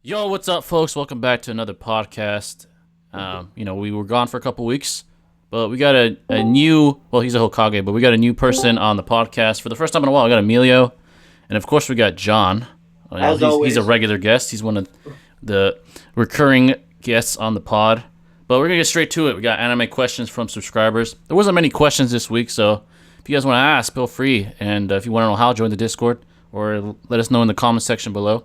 Yo, what's up, folks? Welcome back to another podcast. We were gone for a couple weeks, but we got a new, well, he's a Hokage, but we got a new person on the podcast for the first time in a while. We got Emilio, and of course we got John. He's a regular guest. He's one of the recurring guests on the pod. But we're going to get straight to it. We got anime questions from subscribers. There wasn't many questions this week, so if you guys want to ask, feel free. And if you want to know how, join the Discord, or let us know in the comment section below.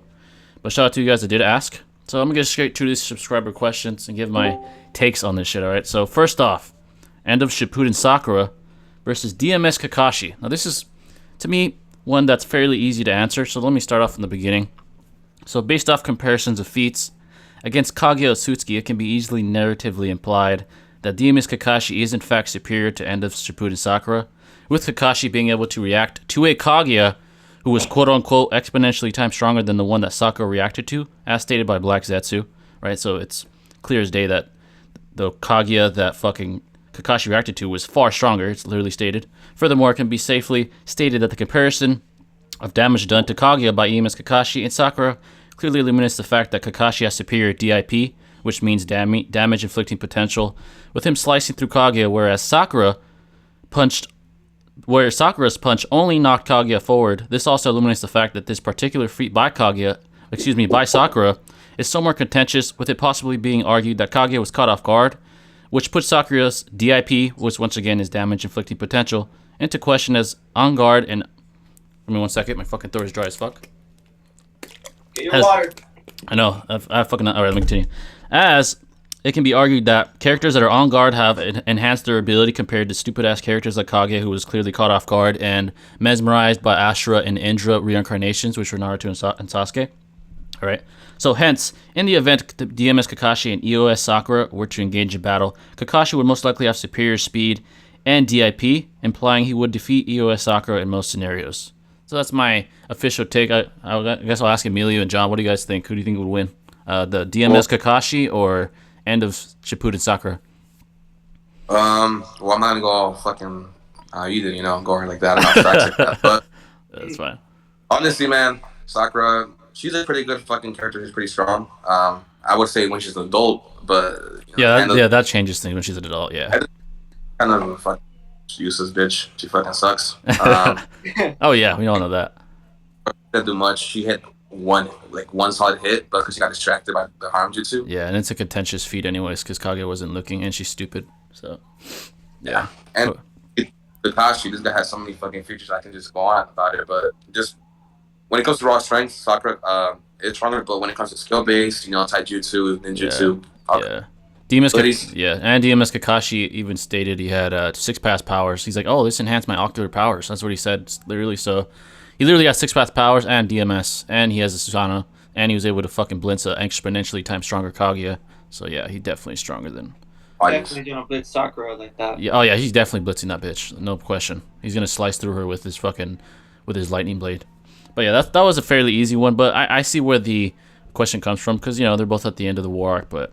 But shout out to you guys that did ask. So I'm going to get straight to these subscriber questions and give my takes on this shit, alright? So first off, end of Shippuden Sakura versus DMS Kakashi. Now this is, to me, one that's fairly easy to answer, so let me start off in the beginning. So based off comparisons of feats, against Kaguya Otsutsuki, it can be easily narratively implied that DMS Kakashi is in fact superior to end of Shippuden Sakura, with Kakashi being able to react to a Kaguya who was quote-unquote exponentially times stronger than the one that Sakura reacted to, as stated by Black Zetsu, right? So it's clear as day that the Kaguya that fucking Kakashi reacted to was far stronger, it's literally stated. Furthermore, it can be safely stated that the comparison of damage done to Kaguya by EMS Kakashi and Sakura clearly eliminates the fact that Kakashi has superior DIP, which means damage inflicting potential, with him slicing through Kaguya, whereas Sakura's punch only knocked Kaguya forward. This also eliminates the fact that this particular feat by Sakura, is somewhat contentious, with it possibly being argued that Kaguya was caught off guard, which puts Sakura's DIP, which once again is damage inflicting potential, into question as on guard and... Give me 1 second, my fucking throat is dry as fuck. Get your water. I know, I fucking... Alright, let me continue. As... It can be argued that characters that are on guard have enhanced their ability compared to stupid-ass characters like Kage, who was clearly caught off guard and mesmerized by Ashura and Indra reincarnations, which were Naruto and Sasuke. Alright, so hence, in the event DMS Kakashi and EOS Sakura were to engage in battle, Kakashi would most likely have superior speed and DIP, implying he would defeat EOS Sakura in most scenarios. So that's my official take. I guess I'll ask Emilio and John, what do you guys think? Who do you think would win? The DMS Kakashi or... end of Shippuden Sakura? Well, I'm not gonna go all fucking you did, go ahead like that. I'm not like that, but That's fine. Honestly, man, Sakura, she's a pretty good fucking character. She's pretty strong. I would say when she's an adult, but that changes things when she's an adult. Yeah, kind of a fucking useless bitch. She fucking sucks. Oh yeah, we all know that. She didn't do much. She hit one solid hit, but because she got distracted by the harm jutsu. Yeah, and it's a contentious feat anyways because Kage wasn't looking and she's stupid. So yeah, and Kakashi, this guy has so many fucking features. I can just go on about it, but just when it comes to raw strength, Sakura is stronger. But when it comes to skill based, taijutsu, ninjutsu, and DMS Kakashi even stated he had 6 pass powers. He's like, oh, this enhanced my ocular powers. That's what he said, literally. So he literally has 6 pass powers and DMS, and he has a Susanoo, and he was able to fucking blitz an exponentially times stronger Kaguya. So yeah, he's definitely stronger than... Definitely gonna blitz Sakura like that. Yeah, oh yeah, he's definitely blitzing that bitch, no question. He's gonna slice through her with his lightning blade. But yeah, that was a fairly easy one, but I see where the question comes from, because, they're both at the end of the war arc, but...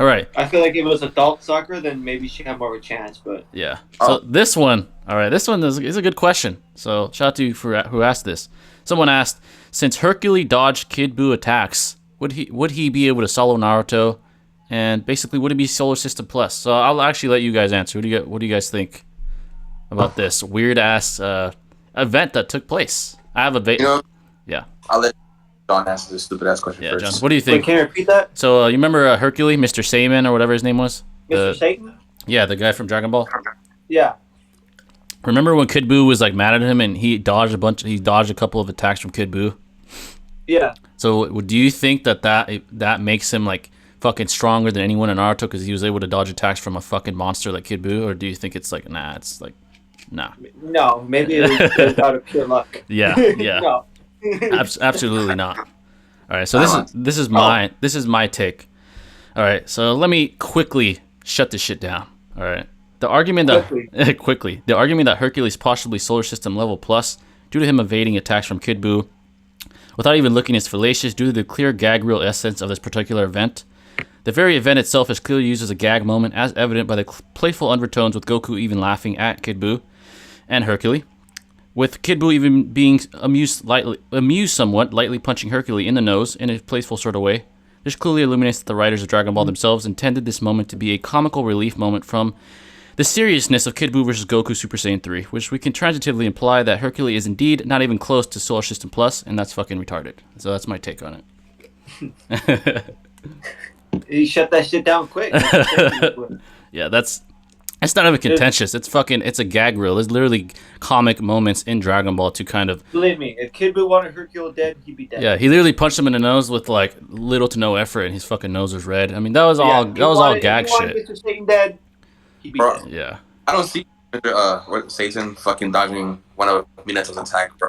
Alright. I feel like if it was adult Sakura, then maybe she had more of a chance, but... Yeah. So this one is a good question. So shout out to you for who asked this. Someone asked, since Hercule dodged Kid Buu attacks, would he be able to solo Naruto? And basically, would it be Solar System Plus? So I'll actually let you guys answer. What do you guys think about this weird ass event that took place? I have a yeah. I'll let John answer this stupid ass question first. John, what do you think? Wait, can you repeat that? So you remember Hercule, Mr. Saiyan, or whatever his name was? Mr. Satan? Yeah, the guy from Dragon Ball. Yeah. Remember when Kid Buu was like mad at him and he dodged a couple of attacks from Kid Buu? Yeah. So do you think that makes him like fucking stronger than anyone in Naruto because he was able to dodge attacks from a fucking monster like Kid Buu, or do you think it's like nah? No, maybe it was out of pure luck. Yeah. No. Absolutely not. All right, so this is my take. All right, so let me quickly shut this shit down. All right, the argument that Hercules possibly Solar System level plus due to him evading attacks from Kid Buu without even looking is fallacious due to the clear gag reel essence of this particular event. The very event itself is clearly used as a gag moment, as evident by the playful undertones with Goku even laughing at Kid Buu and Hercule. with Kid Buu even being amused somewhat, lightly punching Hercule in the nose in a playful sort of way. This clearly illuminates that the writers of Dragon Ball themselves intended this moment to be a comical relief moment from the seriousness of Kid Buu vs. Goku Super Saiyan 3, which we can transitively imply that Hercule is indeed not even close to Solar System Plus, and that's fucking retarded. So that's my take on it. He shut that shit down quick. Yeah, that's not even contentious. It's a gag reel. There's literally comic moments in Dragon Ball to kind of... Believe me, if Kid Buu wanted Hercule dead, he'd be dead. Yeah, he literally punched him in the nose with like little to no effort, and his fucking nose was red. I mean, that was all gag shit. Mr. Satan dead, he'd be dead. Yeah. I don't see Satan fucking dodging one of Minato's attack, bro.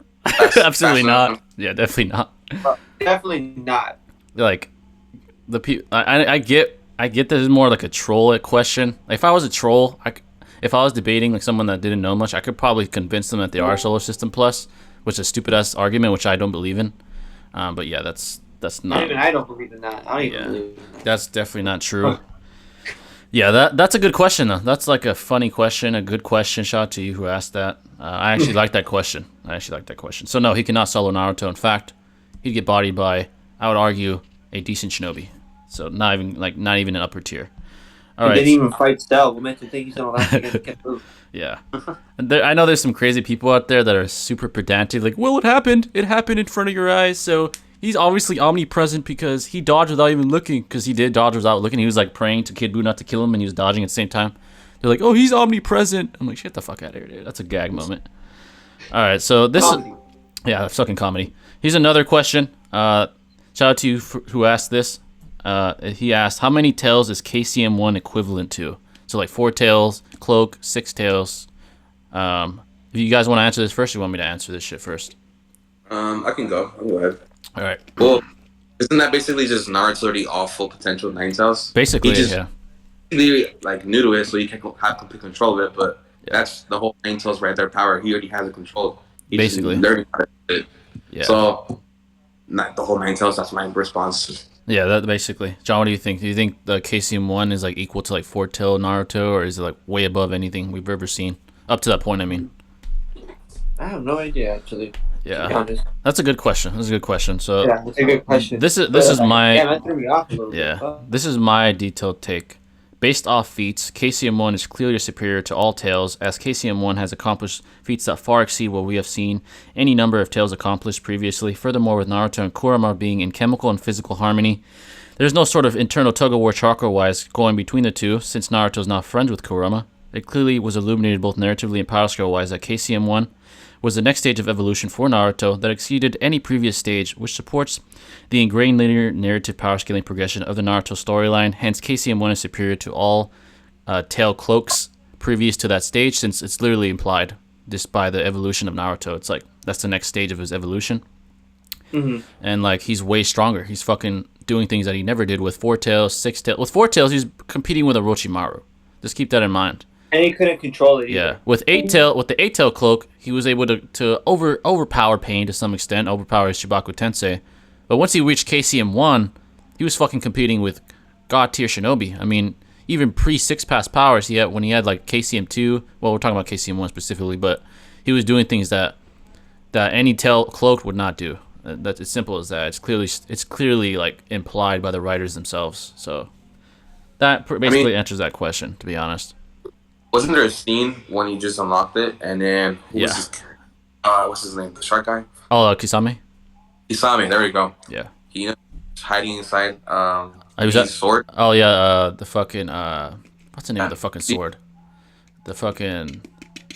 Absolutely not. Yeah, definitely not. Definitely not. Like the people, I get this is more like a troll question. Like, if I was a troll, if I was debating like someone that didn't know much, I could probably convince them that they are Solar System Plus, which is a stupid ass argument, which I don't believe in. But yeah, that's not. Even I don't believe in that. I don't even believe in that. That's definitely not true. Yeah, that's a good question though. That's like a funny question, a good question. Shout out to you who asked that. I actually like that question. So no, he cannot solo Naruto. In fact, he'd get bodied by, I would argue, a decent shinobi. So not even an upper tier. All right. He didn't even fight Cell. What makes you think he's gonna last against Kid Buu? Yeah. And I know there's some crazy people out there that are super pedantic. Like, well, it happened. It happened in front of your eyes. So he's obviously omnipresent because he dodged without even looking. Because he did dodge without looking. He was like praying to Kid Buu not to kill him, and he was dodging at the same time. They're like, oh, he's omnipresent. I'm like, shut the fuck out of here, dude. That's a gag moment. All right. So this is... Yeah, fucking comedy. Here's another question. Shout out to you who asked this. He asked, how many tails is KCM1 equivalent to? So like 4 tails, cloak, 6 tails. If you guys want to answer this first, or you want me to answer this shit first? I can go. I'll go ahead. All right. Well, isn't that basically just Naruto's already all full potential 9 tails? Basically, yeah. He's like new to it, so he can't have complete control of it. But that's the whole 9 tails right there. Power. He already has it controlled. He's basically just learning how to do it. Yeah. So, not the whole 9 tails. That's my response. Yeah, that basically. John, what do you think? Do you think the KCM1 is like equal to like 4-tail Naruto, or is it like way above anything we've ever seen? Up to that point, I mean. I have no idea, actually. Yeah, that's a good question. So yeah, that's a good question. This is my that threw me off a little bit. This is my detailed take. Based off feats, KCM1 is clearly superior to all tails, as KCM1 has accomplished feats that far exceed what we have seen any number of tails accomplished previously. Furthermore, with Naruto and Kurama being in chemical and physical harmony, there's no sort of internal tug-of-war chakra-wise going between the two, since Naruto is not friends with Kurama. It clearly was illuminated both narratively and power scale-wise that KCM1 was the next stage of evolution for Naruto that exceeded any previous stage, which supports the ingrained linear narrative power scaling progression of the Naruto storyline. Hence, KCM1 is superior to all tail cloaks previous to that stage, since it's literally implied just by the evolution of Naruto. It's like that's the next stage of his evolution. Mm-hmm. And like he's way stronger. He's fucking doing things that he never did with 4 tails, 6 tails. With 4 tails, he's competing with Orochimaru. Just keep that in mind. And he couldn't control it either. Yeah, with the 8-tail cloak, he was able to overpower Pain to some extent, overpower his Shibaku Tensei. But once he reached KCM1, he was fucking competing with god tier shinobi. I mean, even pre-6 pass powers, when he had like KCM2, well, we're talking about KCM1 specifically, but he was doing things that any tail cloak would not do. That's as simple as that. It's clearly like implied by the writers themselves. So that basically answers that question, to be honest. Wasn't there a scene when he just unlocked it, and then what's his name? The shark guy? Oh, Kisame? Kisame, there we go. Yeah. He was hiding inside his sword. Oh yeah, the fucking what's the name of the fucking sword? The fucking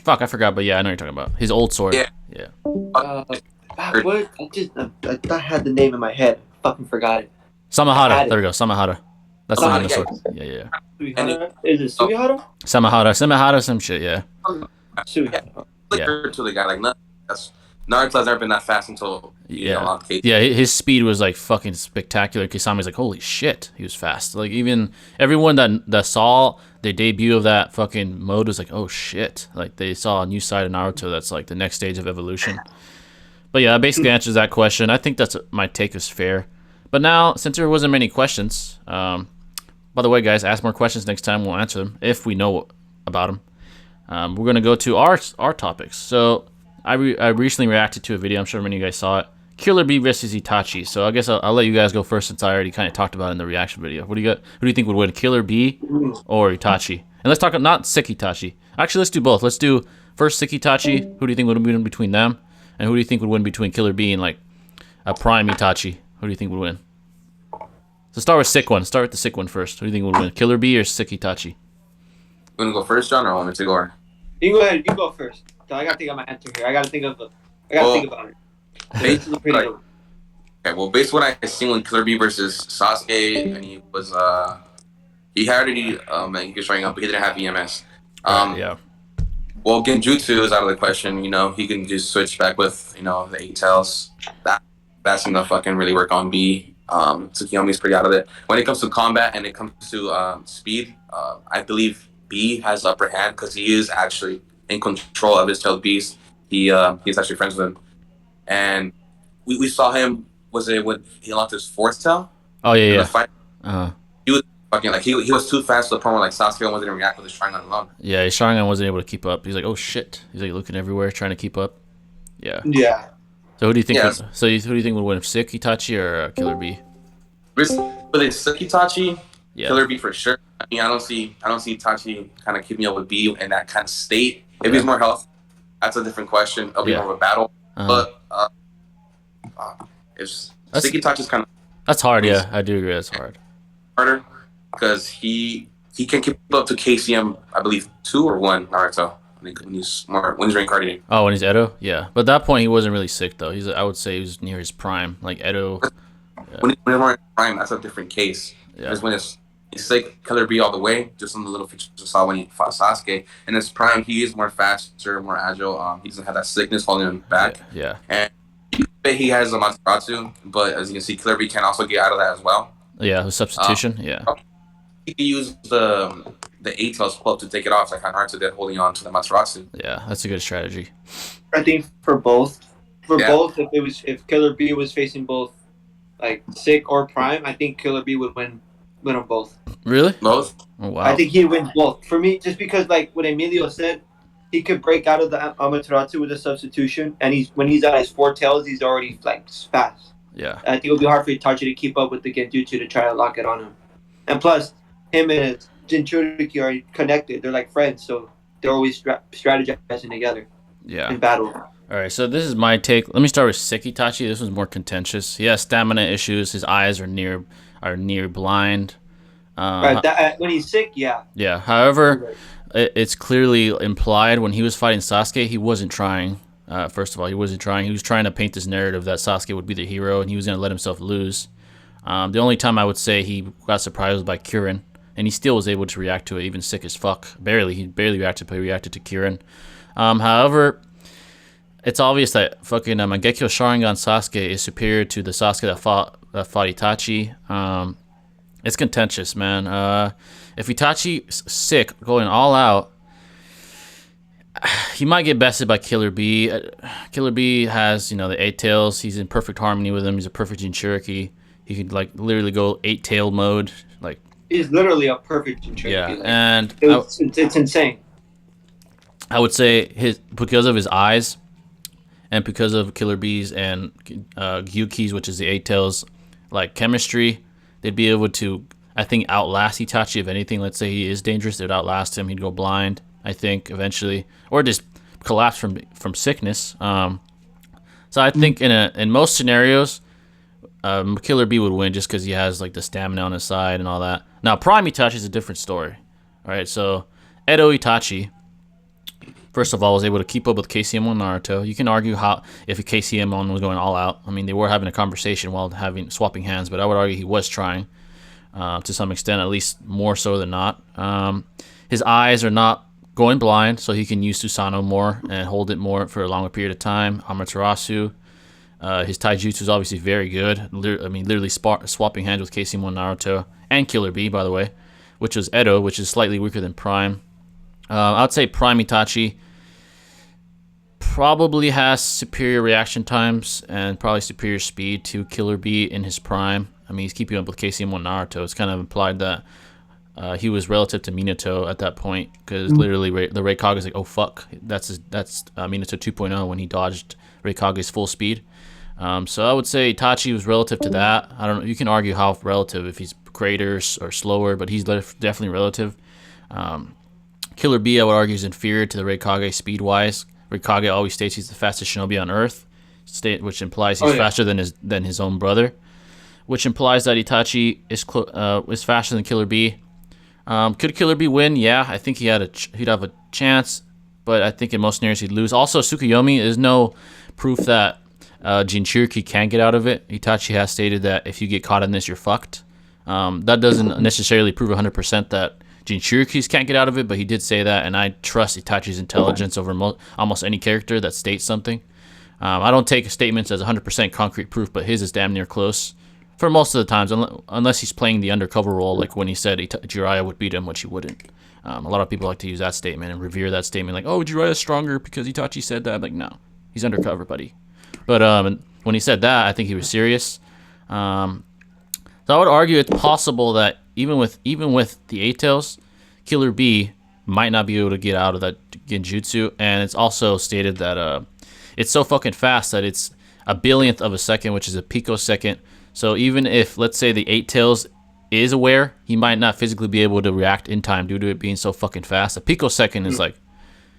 I forgot, but yeah, I know what you're talking about. His old sword. Yeah. What? I thought I had the name in my head. Fucking forgot it. Samahara. There we go. Samahara. That's the name of the sword. Yeah. Is it Suihara? Samahara, some shit, yeah. Suihara. To the guy, like, Naruto's never been that fast until he unlocked KCM. Yeah, his speed was like fucking spectacular. Kisame's like, holy shit, he was fast. Like, even everyone that saw the debut of that fucking mode was like, oh shit. Like, they saw a new side of Naruto that's like the next stage of evolution. But yeah, that basically answers that question. I think that's my take is fair. But now, since there wasn't many questions, by the way, guys, ask more questions next time. We'll answer them if we know about them. We're going to go to our topics. So I recently reacted to a video. I'm sure many of you guys saw it. Killer Bee versus Itachi. So I guess I'll let you guys go first since I already kind of talked about it in the reaction video. What do you got? Who do you think would win, Killer Bee or Itachi? And let's talk not sick Itachi. Actually, let's do both. Let's do first sick Itachi. Who do you think would win between them? And who do you think would win between Killer Bee and like a prime Itachi? Who do you think would win? So start with sick one. Start with the sick one first. Who do you think would win, Killer Bee or sick Itachi? You want to go first, John, or want me to go? Or? You go ahead. You go first. So I gotta think of my answer here. I gotta think about it. Based, like, okay, well, based on what I seen when Killer Bee versus Sasuke, and he was he had already he was showing up, but he didn't have EMS. Yeah. Well, Genjutsu is out of the question. You know, he can just switch back with the 8 tails. That's gonna fucking really work on B. Tsukiyomi's pretty out of it. When it comes to combat and it comes to speed, I believe B has the upper hand because he is actually in control of his tailed beast. He's actually friends with him, and we saw him. Was it when he launched his 4th tail? Oh yeah, yeah. The fight? Uh-huh. He was fucking like he was too fast to the point where like Sasuke wasn't even react with his Sharingan alone. Yeah, his Sharingan wasn't able to keep up. He's like, oh shit. He's like looking everywhere, trying to keep up. Yeah. Yeah. So who do you think? Yes. Who do you think would win, Sick Itachi or Killer Bee? But it's Itachi, Yeah. Killer Bee for sure. I mean, I don't see Itachi kind of keeping up with B in that kind of state. If he's more healthy, that's a different question. It'll be more of a battle. But it's Sick Itachi's kind of that's hard. Yeah, I do agree. That's hard. Harder because he can keep up to KCM, I believe 2 or 1 Naruto. I think when he's reincarnating. Oh, when he's Edo, yeah. But at that point, he wasn't really sick though. I would say he was near his prime, like Edo. Yeah. When he's more in prime, that's a different case. Yeah. Because when it's sick, Killer Bee all the way, just on the little features you saw when he fought Sasuke. In his prime, he is more faster, more agile. He doesn't have that sickness holding him back. Yeah. And he has a Matsuratsu, but as you can see, Killer Bee can also get out of that as well. Yeah, the substitution. Yeah. He can use the 8 tails club to take it off, like how Naruto did, holding on to the Matsuratsu. Yeah, that's a good strategy. I think for both, if Killer Bee was facing both, like sick or prime, I think Killer Bee would win them both. Really? Both? Oh, wow. I think he'd win both. For me, just because like what Emilio said, he could break out of the Amaterasu with a substitution, and when he's at his 4 tails, he's already like fast. Yeah. I think it would be hard for Itachi to keep up with the Genjutsu to try to lock it on him. And plus, him and his Jinchuriki are connected. They're like friends, so they're always strategizing together in battle. All right, so this is my take. Let me start with Sick Itachi. This one's more contentious. He has stamina issues. His eyes are near blind. Right, when he's sick, yeah. Yeah. However, it's clearly implied when he was fighting Sasuke, he wasn't trying. First of all, he wasn't trying. He was trying to paint this narrative that Sasuke would be the hero and he was going to let himself lose. The only time I would say he got surprised was by Kirin, and he still was able to react to it, even sick as fuck. Barely. He barely reacted, but he reacted to Kirin. However, it's obvious that fucking Mangekyo Sharingan Sasuke is superior to the Sasuke that fought Itachi. It's contentious, man. If Itachi's sick, going all out, he might get bested by Killer Bee. Killer Bee has, the 8 tails. He's in perfect harmony with him. He's a perfect Jinchuriki. He could literally go 8-tail mode. He's literally a perfect Jinchuriki. Yeah, and it's insane. I would say because of his eyes, and because of Killer Bees and Gyuki's, which is the 8 tails, chemistry, they'd be able to, I think, outlast Itachi. If anything, let's say he is dangerous, they'd outlast him. He'd go blind, I think, eventually, or just collapse from sickness. So I think in most scenarios, Killer Bee would win just because he has the stamina on his side and all that. Now Prime Itachi is a different story. All right, so Edo Itachi, first of all, was able to keep up with KCM1 Naruto. You can argue if KCM1 was going all out. I mean, they were having a conversation while swapping hands, but I would argue he was trying to some extent, at least more so than not. His eyes are not going blind, so he can use Susanoo more and hold it more for a longer period of time. Amaterasu. His taijutsu is obviously very good. Literally swapping hands with KCM1 Naruto and Killer Bee, by the way, which is Edo, which is slightly weaker than Prime. I'd say Prime Itachi probably has superior reaction times and probably superior speed to Killer Bee in his prime. I mean, he's keeping up with KCM1 Naruto. It's kind of implied that he was relative to Minato at that point, because literally the Raikage is like, oh fuck, that's Minato 2.0 when he dodged Raikage's full speed. So I would say Itachi was relative to that. I don't know. You can argue how relative, if he's greater or slower, but he's definitely relative. Killer B, I would argue, is inferior to the Raikage speed-wise. Raikage always states he's the fastest shinobi on Earth, which implies he's faster than his own brother, which implies that Itachi is faster than Killer B. Could Killer B win? Yeah, I think he'd have a chance, but I think in most scenarios he'd lose. Also, Tsukuyomi is no proof that Jinchuriki can't get out of it. Itachi has stated that if you get caught in this, you're fucked. That doesn't necessarily prove 100% that Jinchurikis can't get out of it, but he did say that, and I trust Itachi's intelligence over almost any character that states something. I don't take statements as 100% concrete proof, but his is damn near close for most of the times, unless he's playing the undercover role, like when he said Jiraiya would beat him, which he wouldn't. A lot of people like to use that statement and revere that statement, like, oh, Jiraiya's stronger because Itachi said that. I'm like, no, he's undercover, buddy. But when he said that, I think he was serious. So I would argue it's possible that even with the Eight Tails, Killer B might not be able to get out of that genjutsu, and it's also stated that it's so fucking fast that it's a billionth of a second, which is a picosecond. So even if, let's say, the Eight Tails is aware, he might not physically be able to react in time due to it being so fucking fast. A picosecond is like,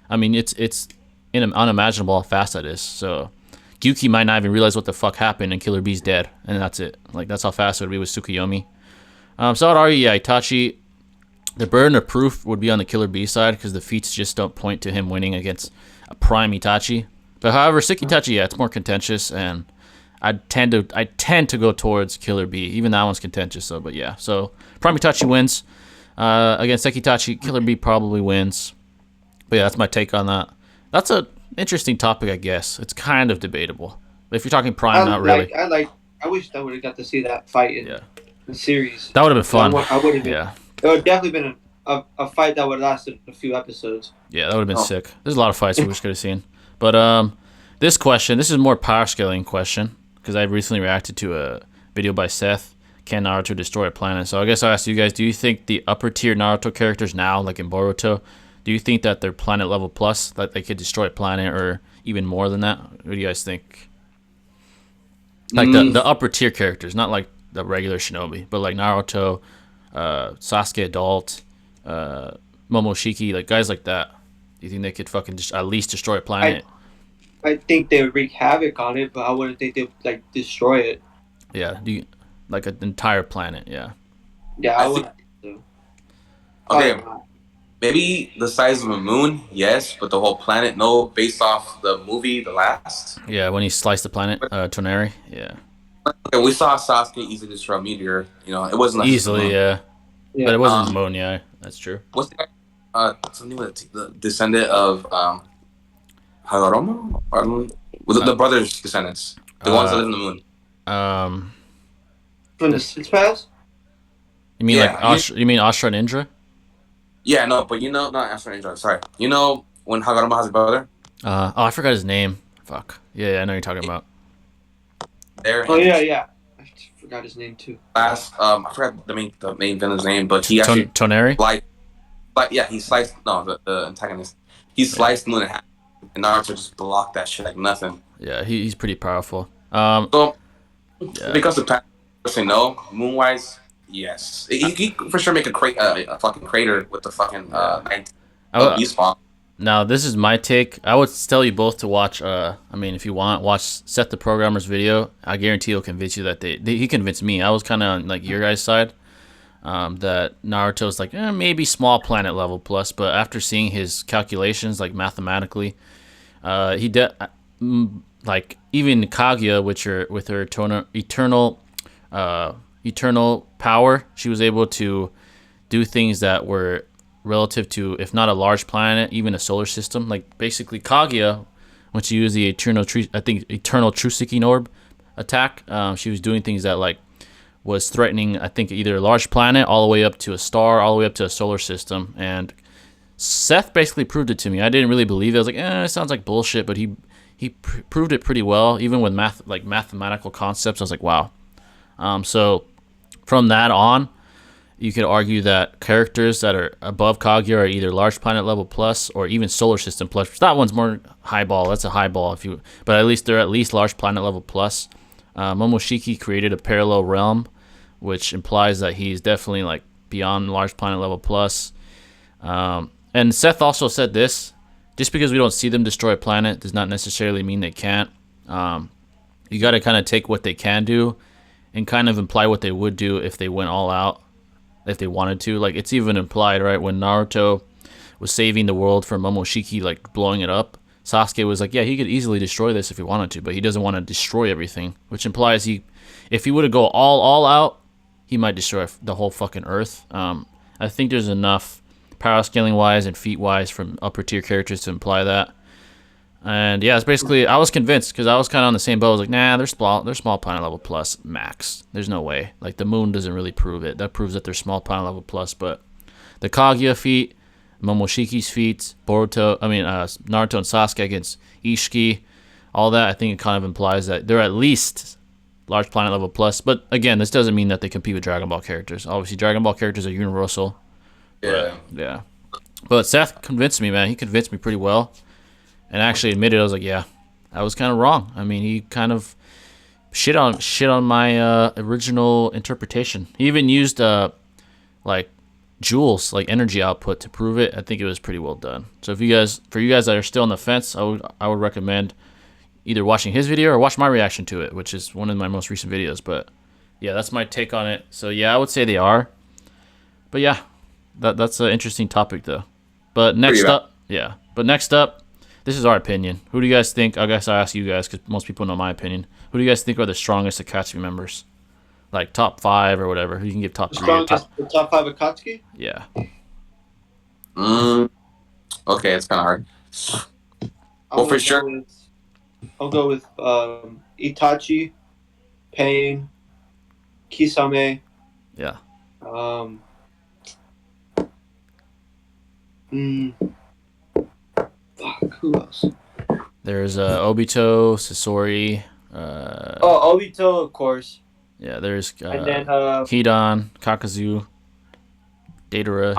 I mean, it's unimaginable how fast that is. So Gyuki might not even realize what the fuck happened, and Killer B's dead, and that's it. Like, that's how fast it would be with Tsukuyomi. So I would argue, yeah, Itachi, the burden of proof would be on the Killer B side, because the feats just don't point to him winning against a prime Itachi. But however, Sick Itachi, yeah, it's more contentious, and I tend to go towards Killer B. Even that one's contentious, so, but yeah. So prime Itachi wins. Against Seki Itachi, Killer B probably wins. But yeah, that's my take on that. That's a interesting topic, I guess. It's kind of debatable. But if you're talking prime, not really. I wish I would have got to see that fight in the series. That would have been fun. I would have been. Yeah. It would have definitely been a fight that would have lasted a few episodes. Yeah, that would have been sick. There's a lot of fights we wish could have seen. But this is a more power scaling question, because I recently reacted to a video by Seth, Can Naruto Destroy a Planet? So I guess I'll ask you guys, do you think the upper tier Naruto characters now, like in Boruto, do you think that they're planet level plus, that they could destroy a planet, or even more than that? What do you guys think? Like the upper tier characters, not like the regular shinobi, but like Naruto, Sasuke adult, Momoshiki, like guys like that. Do you think they could fucking at least destroy a planet? I think they would wreak havoc on it, but I wouldn't think they would like destroy it. Yeah, like an entire planet? Yeah. Yeah, I would. Okay, maybe the size of a moon, yes, but the whole planet, no, based off the movie, The Last. Yeah, when he sliced the planet, Tsunade. Yeah. Okay, we saw Sasuke easily destroy a meteor. You know, it wasn't like easily, yeah. But it wasn't the moon, yeah. That's true. What's the the descendant of Hagoromo? Was it the brothers' descendants? The ones that live in the moon. From the Six Paths? You mean you mean Ashra and Indra? Yeah, no, but not Ashra and Indra. Sorry. You know when Hagoromo has a brother? I forgot his name. Fuck. Yeah, I know what you're talking about. Yeah. I forgot his name too. I forgot the main villain's name, but he actually Toneri? He sliced the antagonist. He sliced the moon in half, and Naruto just blocked that shit like nothing. Yeah, he's pretty powerful. Because the past, say no, moon-wise, yes. He for sure make a fucking crater with the fucking beast bomb. Now, this is my take. I would tell you both to watch, if you want, watch Seth the Programmer's video. I guarantee he'll convince you that he convinced me. I was kind of on like your guys' side, that Naruto's like, maybe small planet level plus, but after seeing his calculations, like mathematically, like even Kaguya, with her eternal power, she was able to do things that were relative to, if not a large planet, even a solar system. Like basically Kaguya, when she used the eternal Truseeking orb attack, she was doing things that like was threatening, I think, either a large planet all the way up to a star, all the way up to a solar system. And Seth basically proved it to me. I didn't really believe it. I was like, it sounds like bullshit, but he proved it pretty well, even with mathematical concepts. I was like, wow. So from that on, you could argue that characters that are above Kaguya are either large planet level plus or even solar system plus. That one's more highball. That's a highball but at least they're at least large planet level plus. Momoshiki created a parallel realm, which implies that he's definitely like beyond large planet level plus. And Seth also said this: just because we don't see them destroy a planet does not necessarily mean they can't. You got to kind of take what they can do and kind of imply what they would do if they went all out, if they wanted to. Like, it's even implied, right? When Naruto was saving the world from Momoshiki, like, blowing it up, Sasuke was like, yeah, he could easily destroy this if he wanted to, but he doesn't want to destroy everything, which implies if he were to go all out, he might destroy the whole fucking Earth. I think there's enough power scaling wise and feat wise from upper tier characters to imply that. And yeah, it's basically, I was convinced because I was kind of on the same boat. I was like, nah, they're small planet level plus max. There's no way. Like, the moon doesn't really prove it. That proves that they're small planet level plus. But the Kaguya feat, Momoshiki's feat, Naruto and Sasuke against Ishiki, all that, I think it kind of implies that they're at least large planet level plus. But again, this doesn't mean that they compete with Dragon Ball characters. Obviously, Dragon Ball characters are universal. Yeah. Yeah. But Seth convinced me, man. He convinced me pretty well. And actually admitted, I was like, yeah, I was kind of wrong. I mean, he kind of shit on my original interpretation. He even used like joules, like energy output, to prove it. I think it was pretty well done. So for you guys that are still on the fence, I would recommend either watching his video or watch my reaction to it, which is one of my most recent videos. But yeah, that's my take on it. So yeah, I would say they are. But yeah, that's an interesting topic though. But next up, this is our opinion. Who do you guys think? I guess I ask you guys because most people know my opinion. Who do you guys think are the strongest Akatsuki members? Like top 5 or whatever. You can give top 3. The top 5 Akatsuki? Yeah. Okay, it's kind of hard. Well, for sure. I'll go with Itachi, Pain, Kisame. Yeah. Fuck, who else? There's Obito, Sasori. Obito, of course. Yeah, there's and then Hidan, Kakazu, Deidara.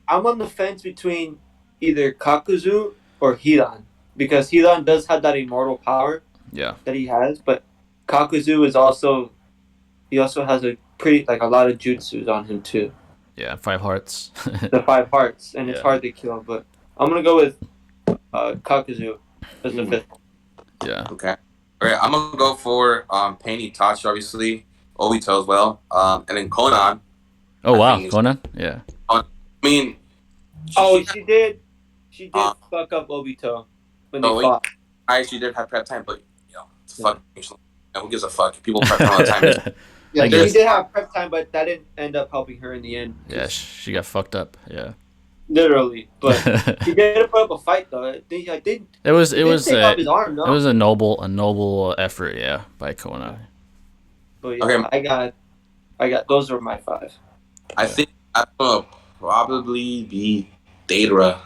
I'm on the fence between either Kakuzu or Hidan, because Hidan does have that immortal power. Yeah. That he has, but Kakuzu is also has a lot of jutsus on him too. Yeah, 5 hearts. The 5 hearts, and it's hard to kill, but I'm gonna go with Kakuzu as the 5th. Yeah. Okay. All right, I'm gonna go for Pain, Itachi, obviously, Obito as well, and then Conan. Oh wow, Conan. Yeah. I mean. She did fuck up Obito when they fought. I actually did have prep time, but it's fuck. Who gives a fuck? People prep all the time. Yeah, she did have prep time, but that didn't end up helping her in the end. Yeah, she got fucked up. Yeah. Literally, but he did put up a fight though. It was a noble effort, yeah, by Conan. But yeah, okay. I got those are my 5. I think I'm gonna probably be Deidara.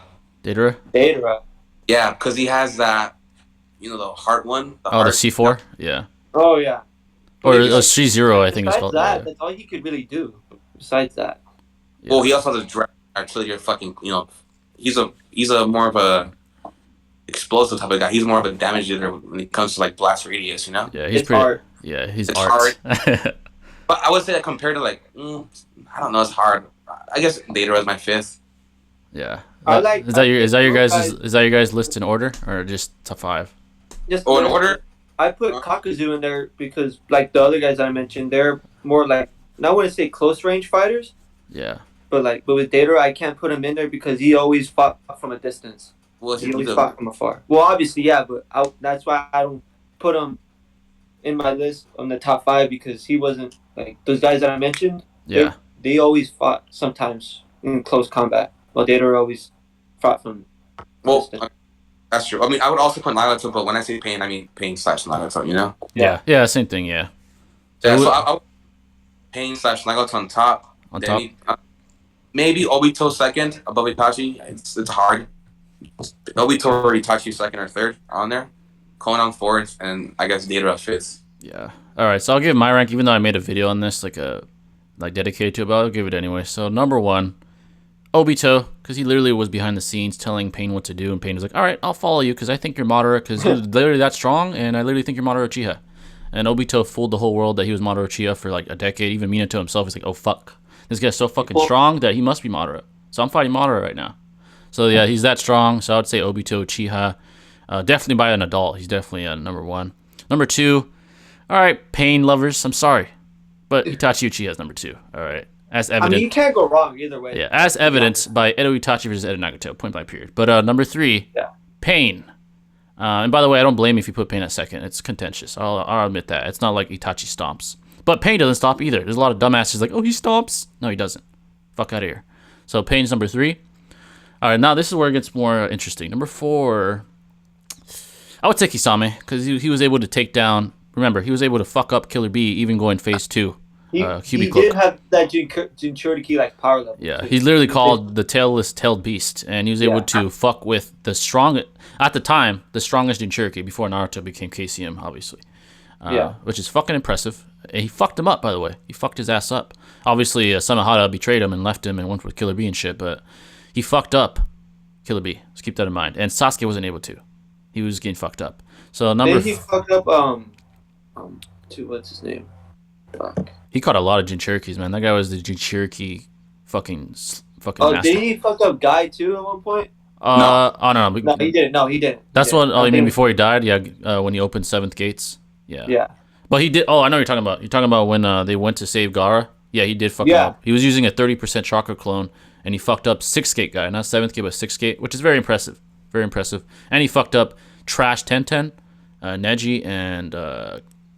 Deidara? Yeah, because he has that, the heart one. The C4? Yeah. Oh yeah. Or C0, I think it's called. That's all he could really do. Besides that. Yeah. Well, he also has a direct artillery. Fucking, he's a more of a explosive type of guy. He's more of a damage dealer when it comes to like blast radius. Yeah, he's pretty. Hard. Yeah, he's hard. But I would say that compared to I don't know, it's hard. I guess Deidara is my 5th. Yeah. Is that your guys' list in order or just top 5? Just in order. I put Kakuzu in there because, like the other guys I mentioned, they're more like, I wouldn't say close range fighters. Yeah. But with Deidara, I can't put him in there because he always fought from a distance. Well, he always fought from afar. Well, obviously, yeah, but that's why I don't put him in my list on the top 5 because he wasn't like those guys that I mentioned. Yeah. They always fought sometimes in close combat, while Deidara always fought from. Well. That's true. I mean, I would also put Naruto, but when I say Pain, I mean Pain/Naruto, Yeah. Yeah, same thing, yeah. Yeah, so I would Pain/Naruto on top. Maybe Obito 2nd above Itachi. It's hard. Obito or Itachi 2nd or 3rd on there. Conan 4th, and I guess Deidara 5th. Yeah. All right, so I'll give my rank, even though I made a video on this like a like dedicated to it, but I'll give it anyway. So number 1, Obito, because he literally was behind the scenes telling Pain what to do, and Pain was like, all right, I'll follow you because I think you're Madara, because you're literally that strong, and I literally think you're Madara Uchiha. And Obito fooled the whole world that he was Madara Uchiha for like a decade. Even Minato himself is like, oh fuck, this guy's so fucking strong that he must be Madara. So I'm fighting Madara right now. So yeah, he's that strong. So I would say Obito Uchiha. Definitely by an adult. He's definitely number 1. Number 2, all right, Pain lovers, I'm sorry, but Itachi Uchiha is number 2. All right. As evident. I mean, you can't go wrong either way. Yeah, as evidenced by Edo Itachi versus Edo Nagato, point blank period. But number 3, Pain. And by the way, I don't blame you if you put Pain at second. It's contentious. I'll admit that. It's not like Itachi stomps. But Pain doesn't stop either. There's a lot of dumbasses like, oh, he stomps. No, he doesn't. Fuck out of here. So Pain's number 3. All right, now this is where it gets more interesting. Number 4, I would take Kisame, because he was able to take down, remember, he was able to fuck up Killer Bee even going phase 2. He did have that Jinchuriki like power level. Yeah, he's literally called the tailed beast, and he was able to fuck with the strongest, at the time, the strongest Jinchuriki before Naruto became KCM, obviously. Which is fucking impressive. And he fucked him up, by the way. He fucked his ass up. Obviously, Samehada betrayed him and left him and went with Killer Bee and shit, but he fucked up Killer Bee. Let's keep that in mind. And Sasuke wasn't able to. He was getting fucked up. So Then he fucked up what's his name? Fuck. He caught a lot of Jinchurikis, man. That guy was the Jinchuriki fucking Oh, master. did he fuck up Guy too at one point? No, no, he didn't. No, he didn't. That's what. Oh, you mean before he died? Yeah, when he opened 7th gates. Yeah. Yeah. But he did. Oh, I know what you're talking about. You're talking about when they went to save Gaara. Yeah, he did fuck him up. He was using a 30% chakra clone, and he fucked up 6th gate guy, not 7th gate, but 6th gate, which is very impressive. Very impressive. And he fucked up Trash Tenten, Neji, and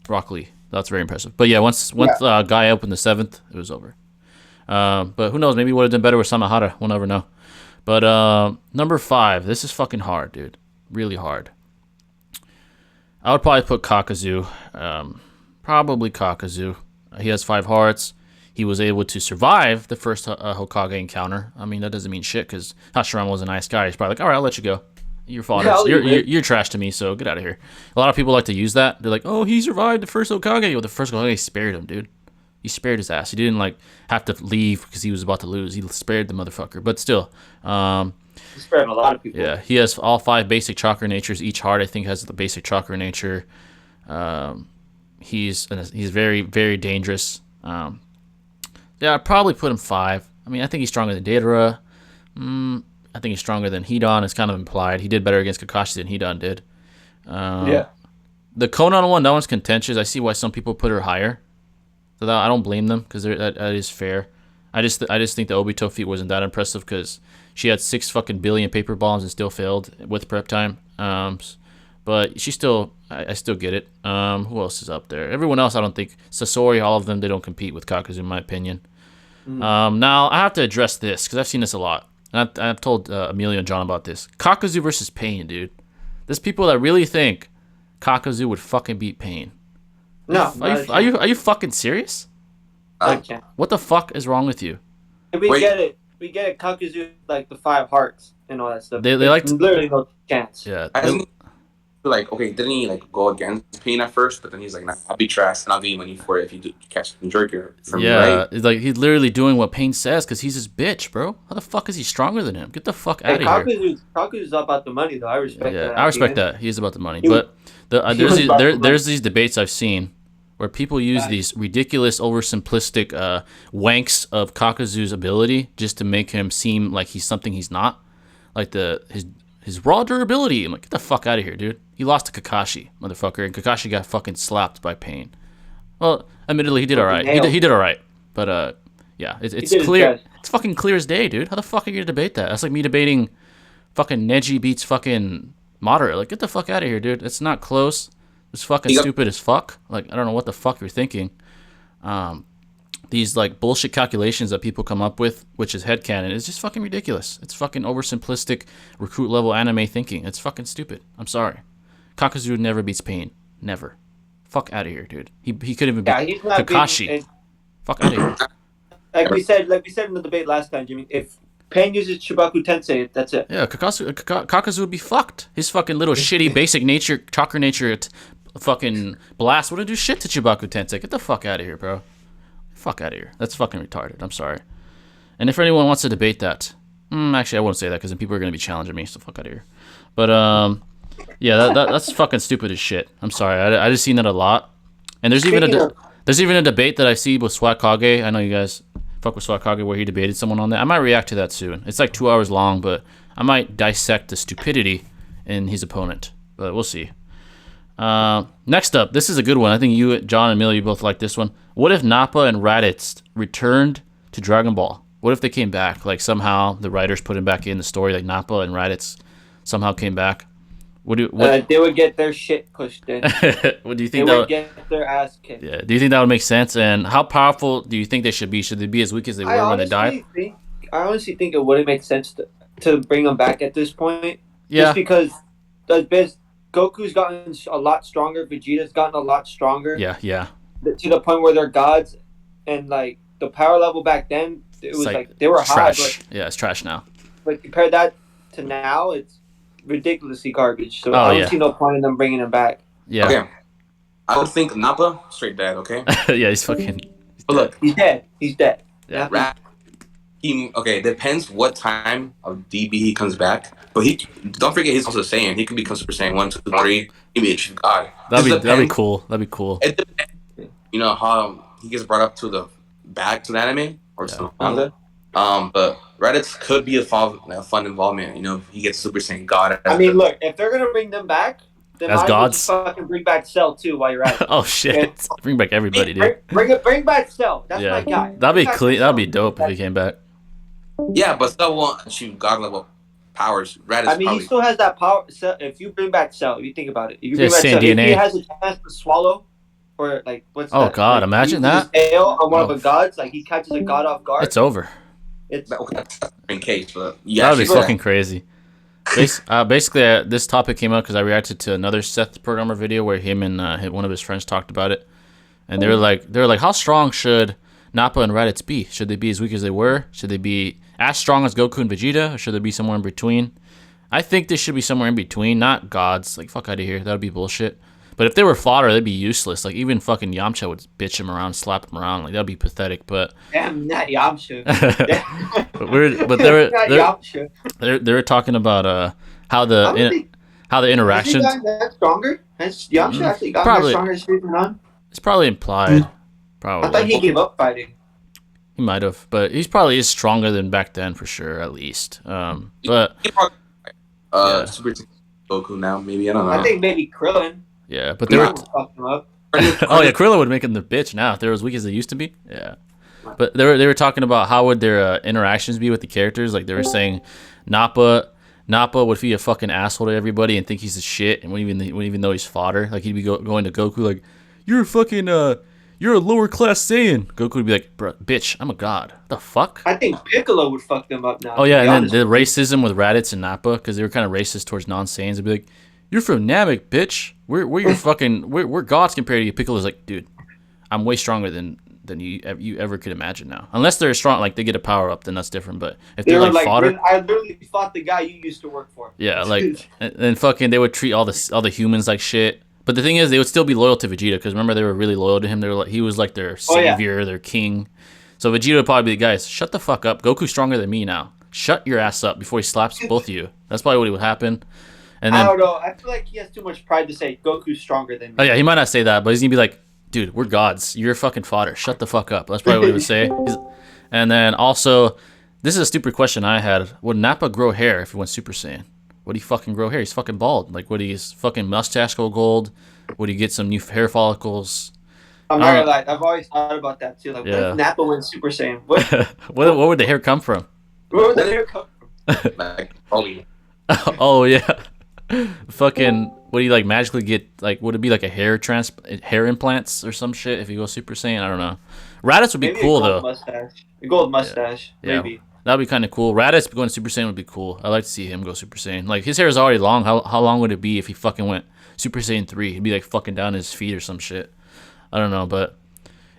Rock Lee. That's very impressive. But yeah, once Guy opened the 7th, it was over. But who knows? Maybe he would have done better with Samehada. We'll never know. But number 5, this is fucking hard, dude. Really hard. I would probably put Kakazu. Probably Kakazu. He has 5 hearts. He was able to survive the first Hokage encounter. I mean, that doesn't mean shit because Hashirama was a nice guy. He's probably like, all right, I'll let you go. You're fodder. You're trash to me, so get out of here. A lot of people like to use that. They're like, oh, he survived the first Hokage. Well, the first Hokage spared him, dude. He spared his ass. He didn't like have to leave because he was about to lose. He spared the motherfucker. But still, he spared a lot of people. Yeah, he has all 5 basic chakra natures. Each heart, I think, has the basic chakra nature. He's very, very dangerous. Yeah, I'd probably put him 5. I mean, I think he's stronger than Deidara. I think he's stronger than Hidan. It's kind of implied. He did better against Kakashi than Hidan did. The Konan one, that one's contentious. I see why some people put her higher. So I don't blame them because that is fair. I just think the Obito feat wasn't that impressive because she had 6 fucking billion paper bombs and still failed with prep time. But she still, I still get it. Who else is up there? Everyone else, I don't think. Sasori, all of them, they don't compete with Kakazu in my opinion. Now I have to address this because I've seen this a lot. And I've told Emilio and John about this. Kakazu versus Pain, dude. There's people that really think Kakazu would fucking beat Pain. No. Are you fucking serious? Like, what the fuck is wrong with you? We get it. We get it. Kakazu like the 5 hearts and all that stuff. They like to, literally no chance. Yeah. Like, okay, didn't he like go against Pain at first? But then he's like, nah, I'll be trash and I'll give you money for it if you do catch the jerker from me, right? It's like he's literally doing what Pain says because he's his bitch, bro. How the fuck is he stronger than him? Get the fuck out of here. Kakazu's about the money, though. I respect that. I respect that. He is about the money. But there's these debates I've seen where people use these ridiculous, oversimplistic wanks of Kakazu's ability just to make him seem like he's something he's not. Like his raw durability. I'm like, get the fuck out of here, dude. He lost to Kakashi, motherfucker, and Kakashi got fucking slapped by Pain. Well, admittedly, he did all right. He did all right. But, yeah, it's clear. It's fucking clear as day, dude. How the fuck are you going to debate that? That's like me debating fucking Neji beats fucking Madara. Like, get the fuck out of here, dude. It's not close. It's fucking stupid as fuck. Like, I don't know what the fuck you're thinking. These, like, bullshit calculations that people come up with, which is headcanon, is just fucking ridiculous. It's fucking oversimplistic recruit-level anime thinking. It's fucking stupid. I'm sorry. Kakazu never beats Pain. Never. Fuck out of here, dude. He couldn't even beat Kakashi. Fuck out of here. Like we said in the debate last time, Jimmy, if Pain uses Shibaku Tensei, that's it. Yeah, Kakazu would be fucked. His fucking little shitty basic nature, chakra nature, fucking blast wouldn't do shit to Chibaku Tensei. Get the fuck out of here, bro. Fuck out of here. That's fucking retarded. I'm sorry. And if anyone wants to debate that, actually, I won't say that because then people are going to be challenging me, so fuck out of here. But, yeah, that's fucking stupid as shit. I'm sorry. I just seen that a lot. And there's even a debate that I see with SWAT Kage. I know you guys fuck with SWAT Kage where he debated someone on that. I might react to that soon. It's like 2 hours long, but I might dissect the stupidity in his opponent. But we'll see. Next up, this is a good one. I think you, John, and Amelia, you both like this one. What if Nappa and Raditz returned to Dragon Ball? What if they came back? Like somehow the writers put him back in the story, like Nappa and Raditz somehow came back. They would get their shit pushed in. What do you think? They would get their ass kicked. Yeah. Do you think that would make sense? And how powerful do you think they should be? Should they be as weak as they were when they died? I honestly think it wouldn't make sense to bring them back at this point. Yeah. Just because Goku's gotten a lot stronger, Vegeta's gotten a lot stronger. Yeah. To the point where they're gods, and like the power level back then, it was like they were high. Trash. But, it's trash now. But compare that to now, it's ridiculously garbage. So I don't see no point in them bringing him back. Yeah. Okay. I would think Nappa straight dead. Okay. Yeah, he's fucking. But look, he's dead. He's dead. Yeah. Depends what time of DB he comes back. But don't forget he's also Saiyan. He could become Super Saiyan 1, 2, 3. He be a chief god. That'd be cool. That'd be cool. It depends. You know how he gets brought up to the anime or to the manga. But Raditz could be a fun involvement. You know, he gets Super Saiyan God. I mean, look, if they're gonna bring them back, then as gods, fucking bring back Cell too while you're at it. Oh shit! Okay. Bring back everybody, dude. Bring back Cell. That's my guy. That'd be clean. That'd be dope if he came back. Yeah, but Cell won't achieve god level powers. Raditz he still has that power. If you bring back Cell, if you think about it, if you bring back Cell, if he has a chance to swallow. Or like what's oh that? god, like, imagine that. Tail on one of the gods, like he catches a god off guard. It's over. It's in case, but that'd be fucking crazy. Basically, this topic came up because I reacted to another Seth programmer video where him and one of his friends talked about it, and they were like, how strong should Nappa and Raditz be? Should they be as weak as they were? Should they be as strong as Goku and Vegeta, or should they be somewhere in between? I think they should be somewhere in between, not gods. Like fuck out of here, that would be bullshit. But if they were fodder, they'd be useless. Like even fucking Yamcha would bitch him around, slap him around. Like that'd be pathetic. But damn, not Yamcha. they were talking about how the interactions. Has he gotten that stronger? Has Yamcha actually gotten that stronger as season on? It's probably implied. Probably. I thought he gave up fighting. He might have, but he's probably is stronger than back then for sure, at least. But Super Goku now, maybe I don't know. I think maybe Krillin. Yeah, but they were. Oh yeah, Krillin would make them the bitch now if they're as weak as they used to be. Yeah, but they were talking about how would their interactions be with the characters. Like they were saying, Nappa would be a fucking asshole to everybody and think he's the shit, and even though he's fodder, like he'd be going to Goku like, you're a fucking you're a lower class Saiyan. Goku would be like, bitch, I'm a god. What the fuck? I think Piccolo would fuck them up now. Oh yeah, and then the racism with Raditz and Nappa because they were kind of racist towards non-Saiyans. They'd be like, you're from Namek, bitch. We're your fucking we're gods compared to you. Piccolo's like, dude, I'm way stronger than you ever could imagine now. Unless they're strong, like they get a power up, then that's different. But if they're like fodder, I literally fought the guy you used to work for. Yeah, like and fucking they would treat all the humans like shit. But the thing is, they would still be loyal to Vegeta because remember they were really loyal to him. They were like, he was like their savior, their king. So Vegeta would probably be, guys, shut the fuck up. Goku's stronger than me now. Shut your ass up before he slaps both of you. That's probably what would happen. And then, I don't know. I feel like he has too much pride to say Goku's stronger than me. Oh yeah, he might not say that, but he's gonna be like, dude, we're gods. You're fucking fodder. Shut the fuck up. That's probably what he would say. And then also, this is a stupid question I had. Would Nappa grow hair if he went Super Saiyan? Would he fucking grow hair? He's fucking bald. Like, would his fucking mustache go gold? Would he get some new hair follicles? I'm not gonna lie. I've always thought about that too. Like, what if Nappa went Super Saiyan? What would the hair come from? Where would the hair come from? Like, oh yeah. Fucking, would he like magically get like? Would it be like a hair implants or some shit if he goes Super Saiyan? I don't know. Raditz would be cool though. A gold mustache, maybe. That'd be kind of cool. Raditz going Super Saiyan would be cool. I'd like to see him go Super Saiyan. Like his hair is already long. How long would it be if he fucking went Super Saiyan 3? He'd be like fucking down his feet or some shit. I don't know, but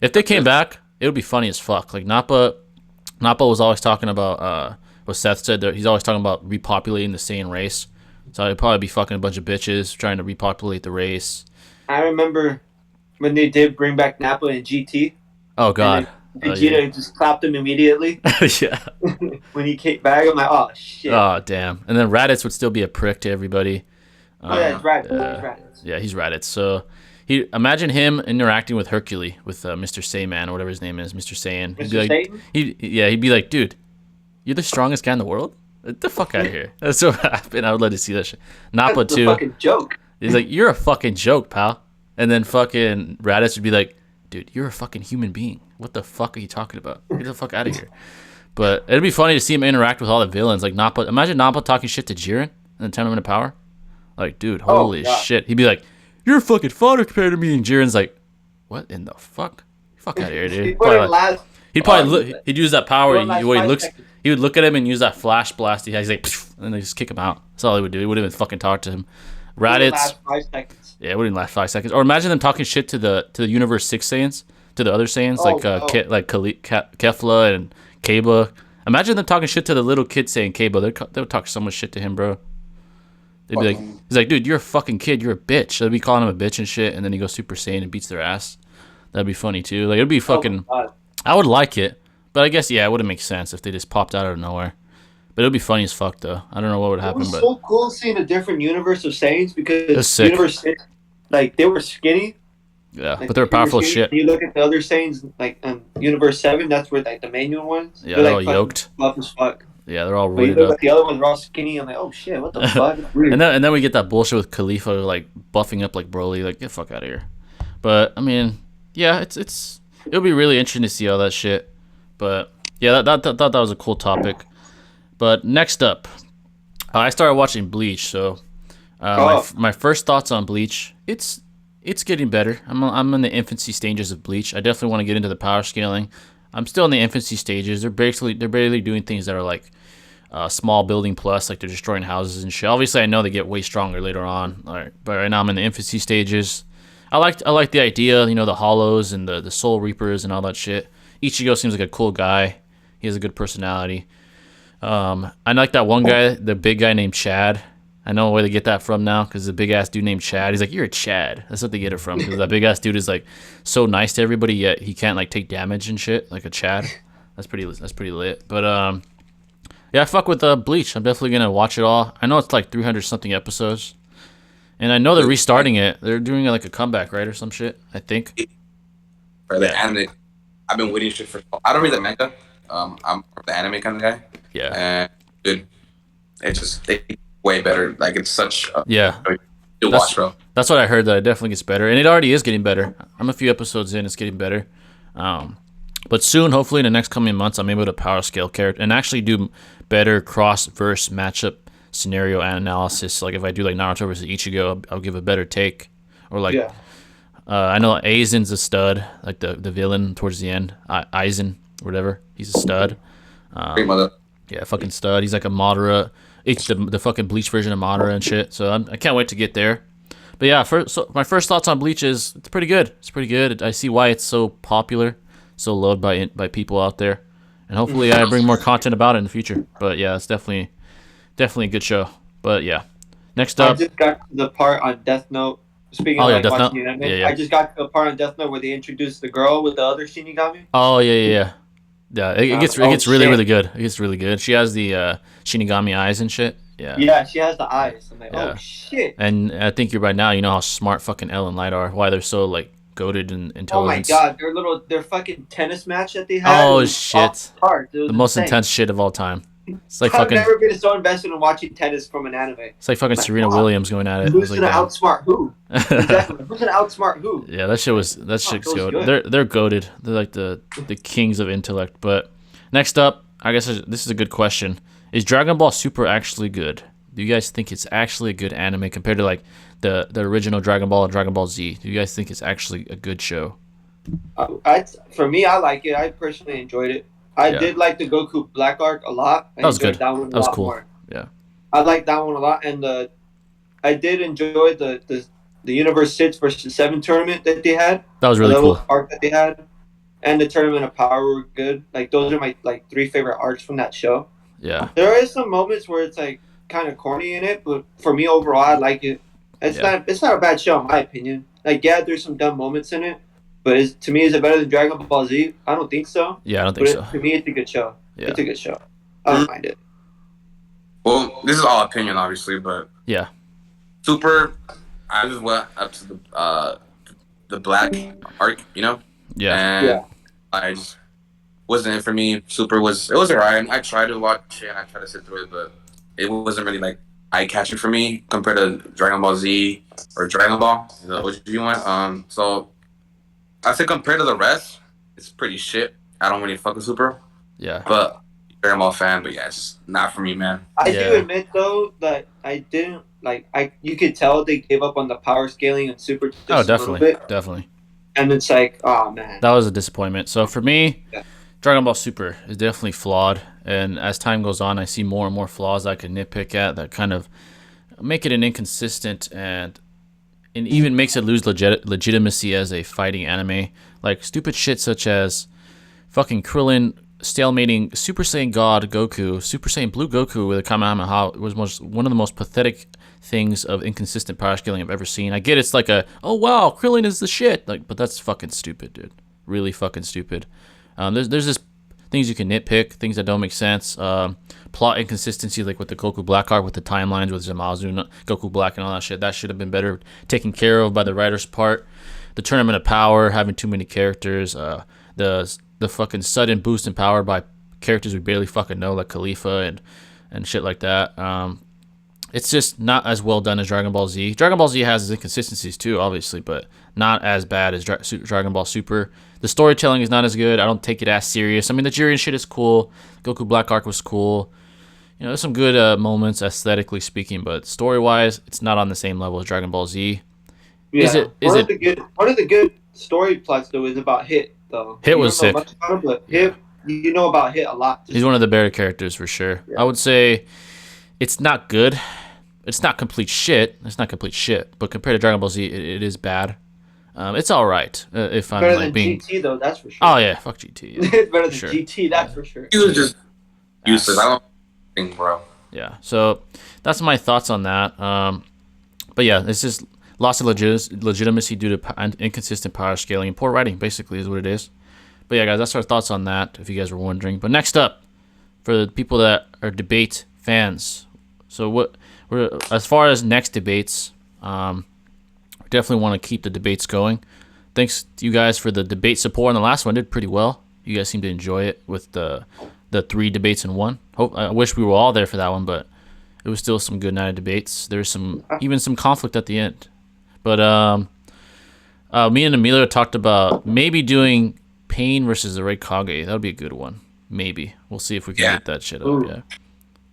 if they came back, it would be funny as fuck. Like Nappa was always talking about what Seth said. He's always talking about repopulating the Saiyan race. So I'd probably be fucking a bunch of bitches trying to repopulate the race. I remember when they did bring back Nappa in GT. Oh god, Vegeta just clapped him immediately. Yeah. When he came back, I'm like, oh shit. Oh damn. And then Raditz would still be a prick to everybody. Oh yeah, it's Raditz. Yeah. It's Raditz. Yeah, he's Raditz. So imagine him interacting with Hercule, with Mr. Saiyan or whatever his name is, Mr. Saiyan. He'd be Mr. like, Satan? he'd be like, dude, you're the strongest guy in the world. Get the fuck out of here. That's so happened. I would love to see that shit. Nappa That's a too. fucking joke. He's like, you're a fucking joke, pal. And then fucking Raditz would be like, dude, you're a fucking human being. What the fuck are you talking about? Get the fuck out of here. But it'd be funny to see him interact with all the villains. Like Nappa. Imagine Nappa talking shit to Jiren in the Tournament of Power. Like, dude, holy shit. He'd be like, you're a fucking fodder compared to me. And Jiren's like, what in the fuck? Fuck out of here, dude. He'd use that power. He would look at him and use that flash blast he has. He's like, pfft, and then just kick him out. That's all he would do. He wouldn't even fucking talk to him. Raditz. Last 5 seconds. Yeah, it wouldn't last 5 seconds. Or imagine them talking shit to the Universe 6 Saiyans, to the other Saiyans, Kefla and Kaba. Imagine them talking shit to the little kid saying Kaba. They would talk so much shit to him, bro. They'd be like, he's like, dude, you're a fucking kid. You're a bitch. They'd be calling him a bitch and shit, and then he goes Super Saiyan and beats their ass. That'd be funny, too. Like, it'd be fucking... I would like it, but I guess, yeah, it wouldn't make sense if they just popped out of nowhere. But it would be funny as fuck, though. I don't know what would happen, but... It was so cool seeing a different universe of Saiyans because sick. Universe 6, like, they were skinny. Yeah, Like, but they're powerful as shit. You look at the other Saiyans, like, Universe 7, that's where, like, the main ones. Yeah, they're all like, yoked. Buff as fuck. Yeah, they're all But you rooted look up. at the other ones, they're all skinny. I'm like, oh shit, what the fuck? And then we get that bullshit with Khalifa, like, buffing up like Broly. Like, get the fuck out of here. But, I mean, yeah, it'll be really interesting to see all that shit. But, yeah, that was a cool topic. But next up, I started watching Bleach, so my first thoughts on Bleach, it's getting better. I'm in the infancy stages of Bleach. I definitely want to get into the power scaling. I'm still in the infancy stages. They're barely doing things that are like small building plus, like they're destroying houses and shit. Obviously, I know they get way stronger later on. All right, but right now I'm in the infancy stages. I like the idea, you know, the hollows and the soul reapers and all that shit. Ichigo seems like a cool guy. He has a good personality. I like that one guy, the big guy named Chad. I know where they get that from now, because the big ass dude named Chad, he's like, you're a Chad. That's what they get it from, because that big ass dude is like so nice to everybody, yet he can't like take damage and shit like a Chad. That's pretty lit. But yeah, I fuck with Bleach. I'm definitely gonna watch it all. I know it's like 300 something episodes, and I know they're restarting it. They're doing like a comeback, right, or some shit, I think. For the anime, I've been waiting shit for. I don't read the manga. I'm the anime kind of guy. Yeah. And dude, it's way better. Like, it's such a watch, bro. That's what I heard, that it definitely gets better, and it already is getting better. I'm a few episodes in, it's getting better. But soon, hopefully in the next coming months, I'm able to power scale character and actually do better cross-verse matchup scenario analysis. Like if I do like Naruto versus Ichigo, I'll give a better take. Or like, I know Aizen's a stud, like the villain towards the end. Aizen, whatever, he's a stud. Great mother. Yeah, fucking stud. He's like a Madara. It's the fucking Bleach version of Madara and shit. So I can't wait to get there. But yeah, so my first thoughts on Bleach is it's pretty good. It's pretty good. I see why it's so popular, so loved by people out there, and hopefully I bring more content about it in the future. But yeah, it's definitely a good show. But yeah, next up, I just got to the part on Death Note. Speaking of like watching anime, I just got to the part on Death Note where they introduced the girl with the other Shinigami. Oh yeah. It gets really good. It gets really good. She has the Shinigami eyes and shit. Yeah. Yeah, she has the eyes. I'm like, oh shit. And I think by now you know how smart fucking L and Light are. Why they're so like goated in intelligence. Oh my god, their fucking tennis match that they had. Oh shit. The most insane. Intense shit of all time. It's like I've never been so invested in watching tennis from an anime. It's like fucking Serena Williams going at it. Who's gonna outsmart who? Exactly. Who's gonna outsmart who? Yeah, that shit's goated. They're goated. They're like the kings of intellect. But next up, I guess this is a good question. Is Dragon Ball Super actually good? Do you guys think it's actually a good anime compared to like the original Dragon Ball and Dragon Ball Z? Do you guys think it's actually a good show? For me, I like it. I personally enjoyed it. I did like the Goku Black arc a lot. That was good. That one that was cool. More. Yeah. I liked that one a lot, and I did enjoy the Universe 6 versus 7 tournament that they had. That was really cool. Arc that they had, and the Tournament of Power were good. Like those are my 3 favorite arcs from that show. Yeah. There is some moments where it's like kind of corny in it, but for me overall, I like it. It's not a bad show in my opinion. Like there's some dumb moments in it, But to me, is it better than Dragon Ball Z? I don't think so. Yeah, I don't think so. To me, it's a good show. Yeah. It's a good show. I don't mind it. Well, this is all opinion, obviously, but Yeah. Super, I just went up to the black arc, you know? Yeah. And I just wasn't it for me. Super it was alright. I tried to watch it and I tried to sit through it, but it wasn't really like eye catching for me compared to Dragon Ball Z or Dragon Ball, the OG one. So I say compared to the rest, it's pretty shit. I don't really fuck with Super. Yeah. But Dragon Ball fan, but yeah, it's just not for me, man. I do admit though that I didn't like. You could tell they gave up on the power scaling and Super. Just Oh, definitely, a little bit. definitely. And it's like, oh man, that was a disappointment. So for me, Dragon Ball Super is definitely flawed, and as time goes on, I see more and more flaws I can nitpick at that kind of make it an inconsistent and even makes it lose legitimacy as a fighting anime. Like stupid shit such as fucking Krillin stalemating Super Saiyan God Goku, Super Saiyan Blue Goku with a Kamehameha was one of the most pathetic things of inconsistent power scaling I've ever seen. I get it's like oh wow, Krillin is the shit, like, but that's fucking stupid, dude. Really fucking stupid. There's just things you can nitpick, things that don't make sense. Plot inconsistency, like with the Goku Black arc, with the timelines with Zamasu, Goku Black, and all that shit. That should have been better taken care of by the writer's part. The Tournament of Power, having too many characters. The fucking sudden boost in power by characters we barely fucking know, like Khalifa and shit like that. It's just not as well done as Dragon Ball Z. Dragon Ball Z has its inconsistencies too, obviously, but not as bad as Dragon Ball Super. The storytelling is not as good. I don't take it as serious. I mean, the Jiren shit is cool. Goku Black arc was cool. You know, there's some good moments aesthetically speaking, but story-wise, it's not on the same level as Dragon Ball Z. Yeah. One of the good story plots though is about Hit though. Hit was sick. Him, but Hit, you know about Hit a lot. He's one of the better characters for sure. Yeah. I would say it's not good. It's not complete shit. It's not complete shit. But compared to Dragon Ball Z, it is bad. It's all right. If I'm better like than being GT though, that's for sure. Oh yeah, fuck GT. Yeah. It's better than GT, that's for sure. He was just useless. I don't think, bro. Yeah. So that's my thoughts on that. But yeah, it's just loss of legitimacy due to inconsistent power scaling and poor writing. Basically, is what it is. But yeah, guys, that's our thoughts on that. If you guys were wondering. But next up, for the people that are debate fans, so as far as next debates, definitely want to keep the debates going. Thanks to you guys for the debate support on the last one. Did pretty well. You guys seem to enjoy it with the 3 debates in one. I wish we were all there for that one, but it was still some good night of debates. There's even some conflict at the end. But me and Emilio talked about maybe doing Pain versus the Red Kage. That would be a good one. Maybe. We'll see if we can get that shit up. Ooh.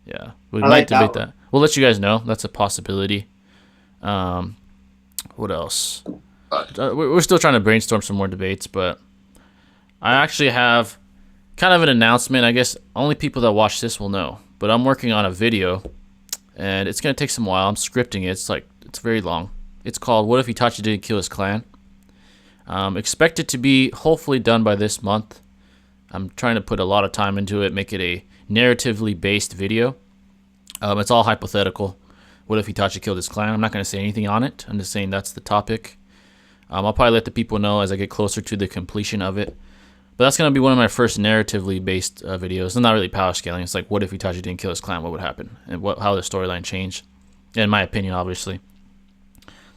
Yeah. We might debate that. We'll let you guys know. That's a possibility. What else? We're still trying to brainstorm some more debates, but I actually have kind of an announcement. I guess only people that watch this will know. But I'm working on a video, and it's going to take some while. I'm scripting it. It's very long. It's called What If Itachi Didn't Kill His Clan? Expect it to be hopefully done by this month. I'm trying to put a lot of time into it, make it a narratively based video. It's all hypothetical. What if Itachi killed his clan? I'm not going to say anything on it. I'm just saying that's the topic. I'll probably let the people know as I get closer to the completion of it. But that's going to be one of my first narratively based videos. It's not really power scaling. It's like, what if Itachi didn't kill his clan? What would happen? And how the storyline changed. In my opinion, obviously.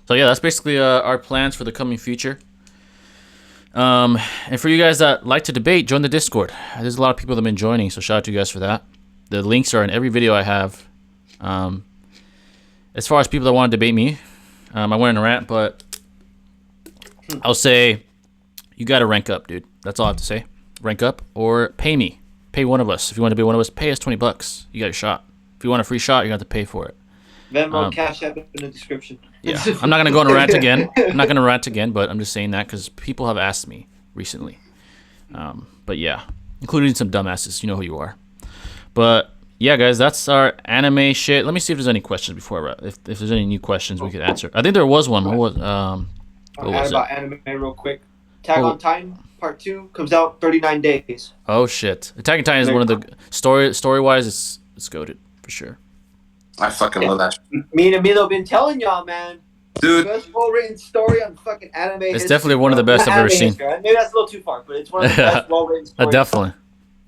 So yeah, that's basically our plans for the coming future. And for you guys that like to debate, join the Discord. There's a lot of people that have been joining, so shout out to you guys for that. The links are in every video I have. As far as people that want to debate me, I went in a rant, but I'll say you got to rank up, dude. That's all I have to say. Rank up or pay me. Pay one of us. If you want to be one of us, pay us $20. You got a shot. If you want a free shot, you're going to have to pay for it. Venmo, Cash App in the description. Yeah, I'm not going to go on a rant again. But I'm just saying that because people have asked me recently. But yeah, including some dumbasses. You know who you are. But yeah, guys, that's our anime shit. Let me see if there's any questions before I wrap. If there's any new questions we could answer. I think there was one. What was about anime real quick. Attack on Titan Part 2 comes out 39 days. Oh shit! Attack on Titan is one of the story wise. It's goated for sure. I fucking love that. Me and Emilio been telling y'all, man. Dude, Best well-written story on fucking anime history. It's definitely one of the best Not I've ever anime seen. history. Maybe that's a little too far, but it's one of the best well-written stories Definitely.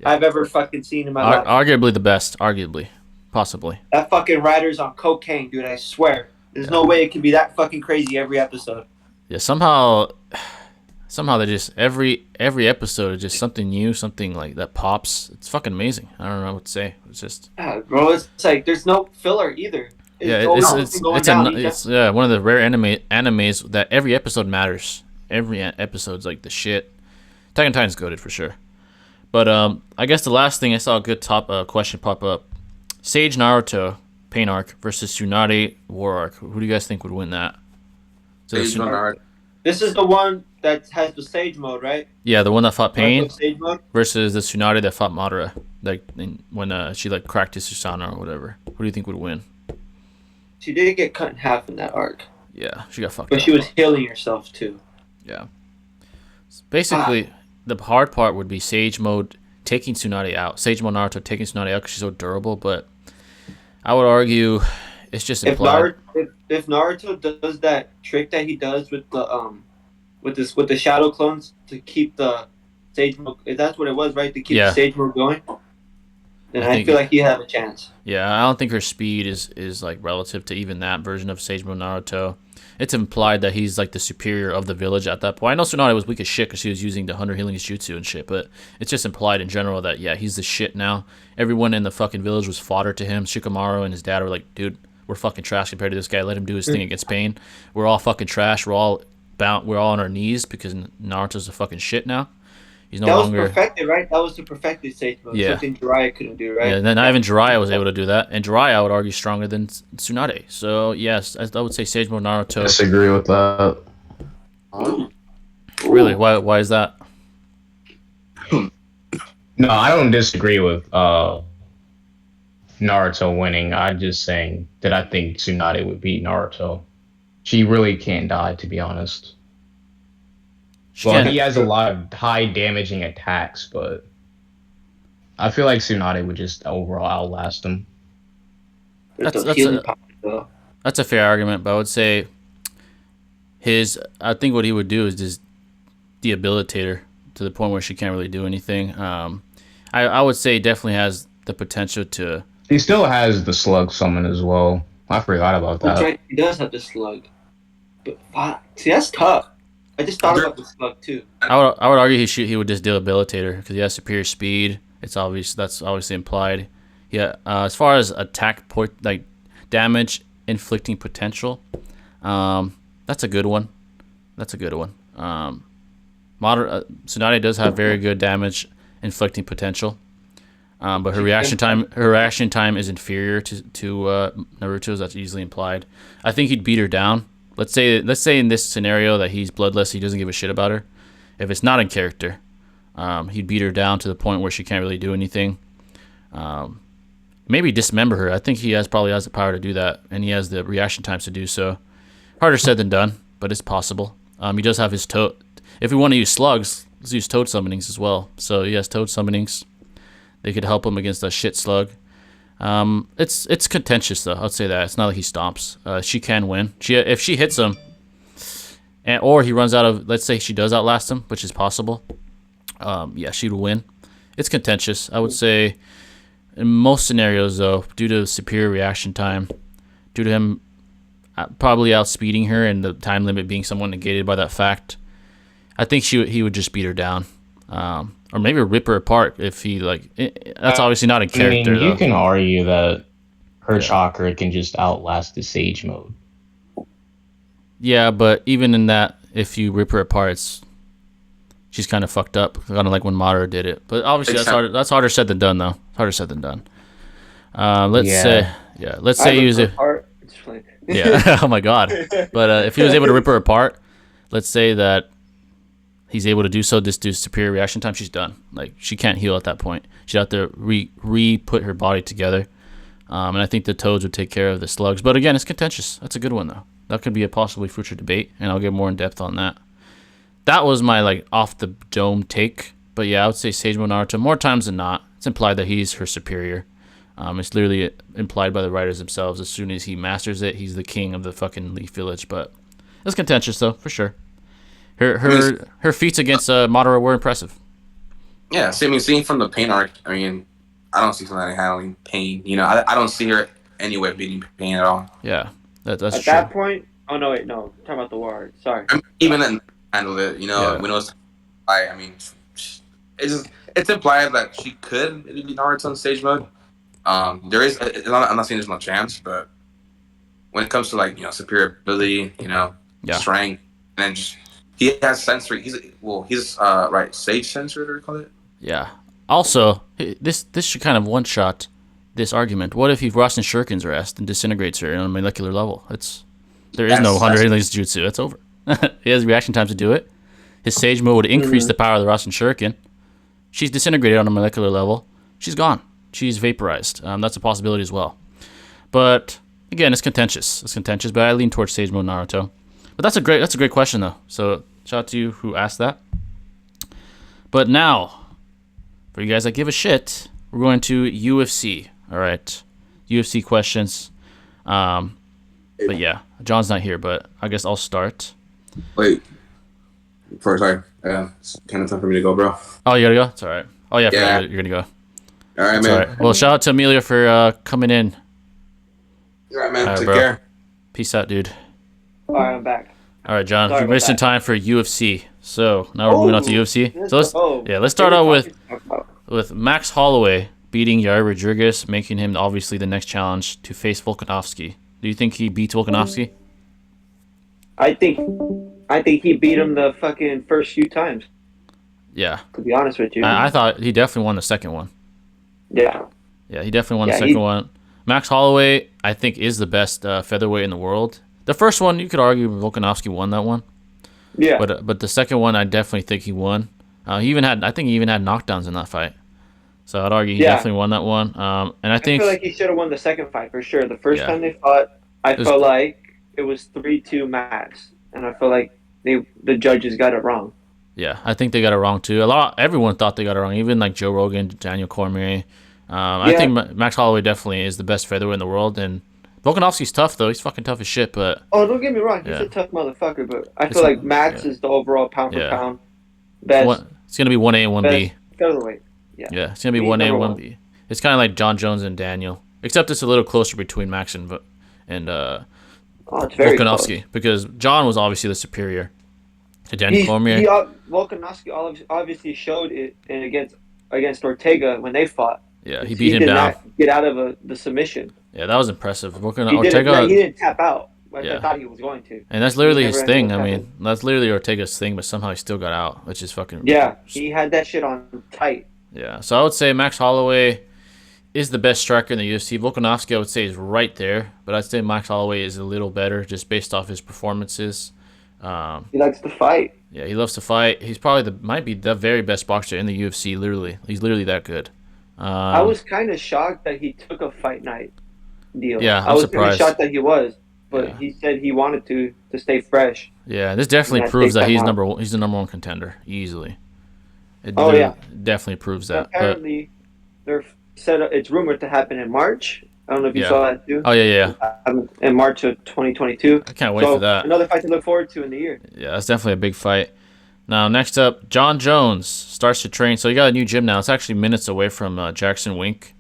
I've ever fucking seen in my life. Arguably the best. Arguably. Possibly. That fucking writer's on cocaine, dude. I swear. There's no way it can be that fucking crazy every episode. Yeah, somehow they just every episode is just something new, something like that pops. It's fucking amazing. I don't know what to say. It's just Bro, it's like there's no filler either. It's one of the rare animes that every episode matters. Every episode's like the shit. Attack on Titan's goated for sure. But I guess the last thing I saw a good top question pop up: Sage Naruto Pain Arc versus Tsunade War Arc. Who do you guys think would win that? Sage Naruto. This is the one that has the Sage mode, right? Yeah, the one that fought Pain Sage mode versus the Tsunade that fought Madara. Like when she like cracked his Susanoo or whatever. Who do you think would win? She did get cut in half in that arc. Yeah, she got fucked. But she was healing herself too. Yeah. Basically, the hard part would be Sage mode taking Tsunade out. Sage mode Naruto taking Tsunade out because she's so durable. But I would argue it's just implied. If Naruto does that trick that he does with the with the shadow clones to keep the Sage mode, if that's what it was, right? To keep the Sage mode going, then I feel like he had a chance. Yeah, I don't think her speed is like relative to even that version of Sage mode Naruto. It's implied that he's like the superior of the village at that point. I know Tsunade was weak as shit because she was using the Hunter Healing Jutsu and shit, but it's just implied in general that, yeah, he's the shit now. Everyone in the fucking village was fodder to him. Shikamaru and his dad were like, dude, we're fucking trash compared to this guy. Let him do his thing against Pain. We're all fucking trash. We're all on our knees because Naruto's a fucking shit now. He's no longer... was perfected, right? That was the perfected Sage mode. Yeah. Something Jiraiya couldn't do, right? Yeah, and then not even Jiraiya was able to do that. And Jiraiya, I would argue, stronger than Tsunade. So, yes, I would say Sage mode Naruto. I disagree with that. Really? Why is that? No, I don't disagree with Naruto winning. I'm just saying that I think Tsunade would beat Naruto. She really can't die, to be honest. Well, he has a lot of high damaging attacks, but I feel like Tsunade would just overall outlast him. That's a fair argument, but I would say I think what he would do is just debilitate her to the point where she can't really do anything. I would say he definitely has the potential to... He still has the slug summon as well. I forgot about that. Right. He does have the slug. But see, that's tough. I just thought about the slug too. I would argue he would just debilitate her because he has superior speed. It's obvious, that's obviously implied. Yeah. As far as attack like damage inflicting potential, that's a good one. Tsunade does have very good damage inflicting potential, but her reaction time is inferior to Naruto's. That's easily implied. I think he'd beat her down. Let's say in this scenario that he's bloodless, he doesn't give a shit about her. If it's not in character, he'd beat her down to the point where she can't really do anything. Maybe dismember her. I think he probably has the power to do that, and he has the reaction times to do so. Harder said than done, but it's possible. He does have his toad. If we want to use slugs, let's use toad summonings as well. So he has toad summonings. They could help him against a shit slug. It's contentious though. I'd say that it's not like he stomps. She can win. If she hits him, or he runs out of. Let's say she does outlast him, which is possible. Yeah, she'd win. It's contentious. I would say in most scenarios though, due to superior reaction time, due to him probably outspeeding her and the time limit being somewhat negated by that fact, I think he would just beat her down. Or maybe rip her apart if he that's obviously not in character. I mean, you can argue that her chakra can just outlast the Sage mode. Yeah, but even in that, if you rip her apart, she's kind of fucked up, kind of like when Madara did it. But obviously, that's harder said than done, though. Harder said than done. Let's say he was yeah. Oh my god. But if he was able to rip her apart, let's say that he's able to do so just due to superior reaction time, she's done. Like, she can't heal at that point. She'd have to re-put her body together. And I think the toads would take care of the slugs. But again, it's contentious. That's a good one, though. That could be a possibly future debate, and I'll get more in depth on that. That was my, off-the-dome take. But yeah, I would say Sage mode Naruto more times than not. It's implied that he's her superior. It's literally implied by the writers themselves. As soon as he masters it, he's the king of the fucking Leaf Village. But it's contentious though, for sure. Her feats against Madara were impressive. Yeah, seeing from the Pain arc, I mean, I don't see Tsunade handling Pain. You know, I don't see her anywhere beating Pain at all. Yeah, that's true. At that point, oh no, wait, no, talking about the war arc. Sorry. I mean, even then, handle it. You know, when it was, I mean, it's implied that she could maybe beat Naruto in stage mode. There is, I'm not saying there's no chance, but when it comes to like superior ability, strength, and just he has sensory. He's right sage sensory, what do you call it? Yeah. Also, this should kind of one shot this argument. What if he Rasen Shurikens her ass and disintegrates her on a molecular level? There is no 100 Release Jutsu. It's over. He has reaction time to do it. His Sage mode would increase the power of the Rasen Shuriken. She's disintegrated on a molecular level. She's gone. She's vaporized. That's a possibility as well. But again, it's contentious. But I lean towards Sage mode Naruto. But that's a great question though. So shout out to you who asked that. But now, for you guys that give a shit, we're going to UFC. All right, UFC questions. But yeah, John's not here, but I guess I'll start. Wait. Sorry. It's kind of time for me to go, bro. Oh, you gotta go? It's all right. Oh, yeah, you're gonna go. All right, man. All right. Well, shout out to Amelia for coming in. All right, man. Take care. Peace out, dude. All right, I'm back. All right, John. You're wasting time for UFC. So now we're moving on to UFC. So let's start out with Max Holloway beating Yair Rodriguez, making him obviously the next challenge to face Volkanovski. Do you think he beats Volkanovski? I think he beat him the fucking first few times. Yeah. To be honest with you. I thought he definitely won the second one. Yeah. Yeah, he definitely won the second one. Max Holloway, I think, is the best featherweight in the world. The first one, you could argue Volkanovski won that one. Yeah. But the second one, I definitely think he won. I think he even had knockdowns in that fight. So I'd argue he definitely won that one. And I feel like he should have won the second fight for sure. The first time they fought, I felt like it was 3-2 Max, and I feel like the judges got it wrong. Yeah, I think they got it wrong too. Everyone thought they got it wrong, even like Joe Rogan, Daniel Cormier. I think Max Holloway definitely is the best featherweight in the world, and Volkanovski's tough though. He's fucking tough as shit. But don't get me wrong, he's a tough motherfucker. But I feel like Max is the overall pound for pound best. It's gonna be 1A and 1B. Featherweight. Yeah, it's gonna be 1A and 1B. It's kind of like John Jones and Daniel, except it's a little closer between Max and it's very Volkanovski, close. Because John was obviously the superior to Daniel Cormier. Volkanovski obviously showed it against Ortega when they fought. Yeah, he beat him down. Not get out of the submission. Yeah, that was impressive. He didn't tap out like I thought he was going to. And that's literally his thing. I mean, that's literally Ortega's thing, but somehow he still got out, which is fucking... Yeah, he had that shit on tight. Yeah, so I would say Max Holloway is the best striker in the UFC. Volkanovski, I would say, is right there, but I'd say Max Holloway is a little better just based off his performances. He likes to fight. Yeah, he loves to fight. He's probably might be the very best boxer in the UFC, literally. He's literally that good. I was kind of shocked that he took a fight night deal. Yeah, I was kind surprised. of shocked that he was, but he said he wanted to stay fresh. Yeah, this definitely proves that he's he's the number one contender, easily. It definitely proves that. Apparently, they're set up, it's rumored to happen in March. I don't know if you saw that too. Oh, yeah. In March of 2022. I can't wait for that. Another fight to look forward to in the year. Yeah, that's definitely a big fight. Now, next up, John Jones starts to train. So he got a new gym now. It's actually minutes away from Jackson Wink.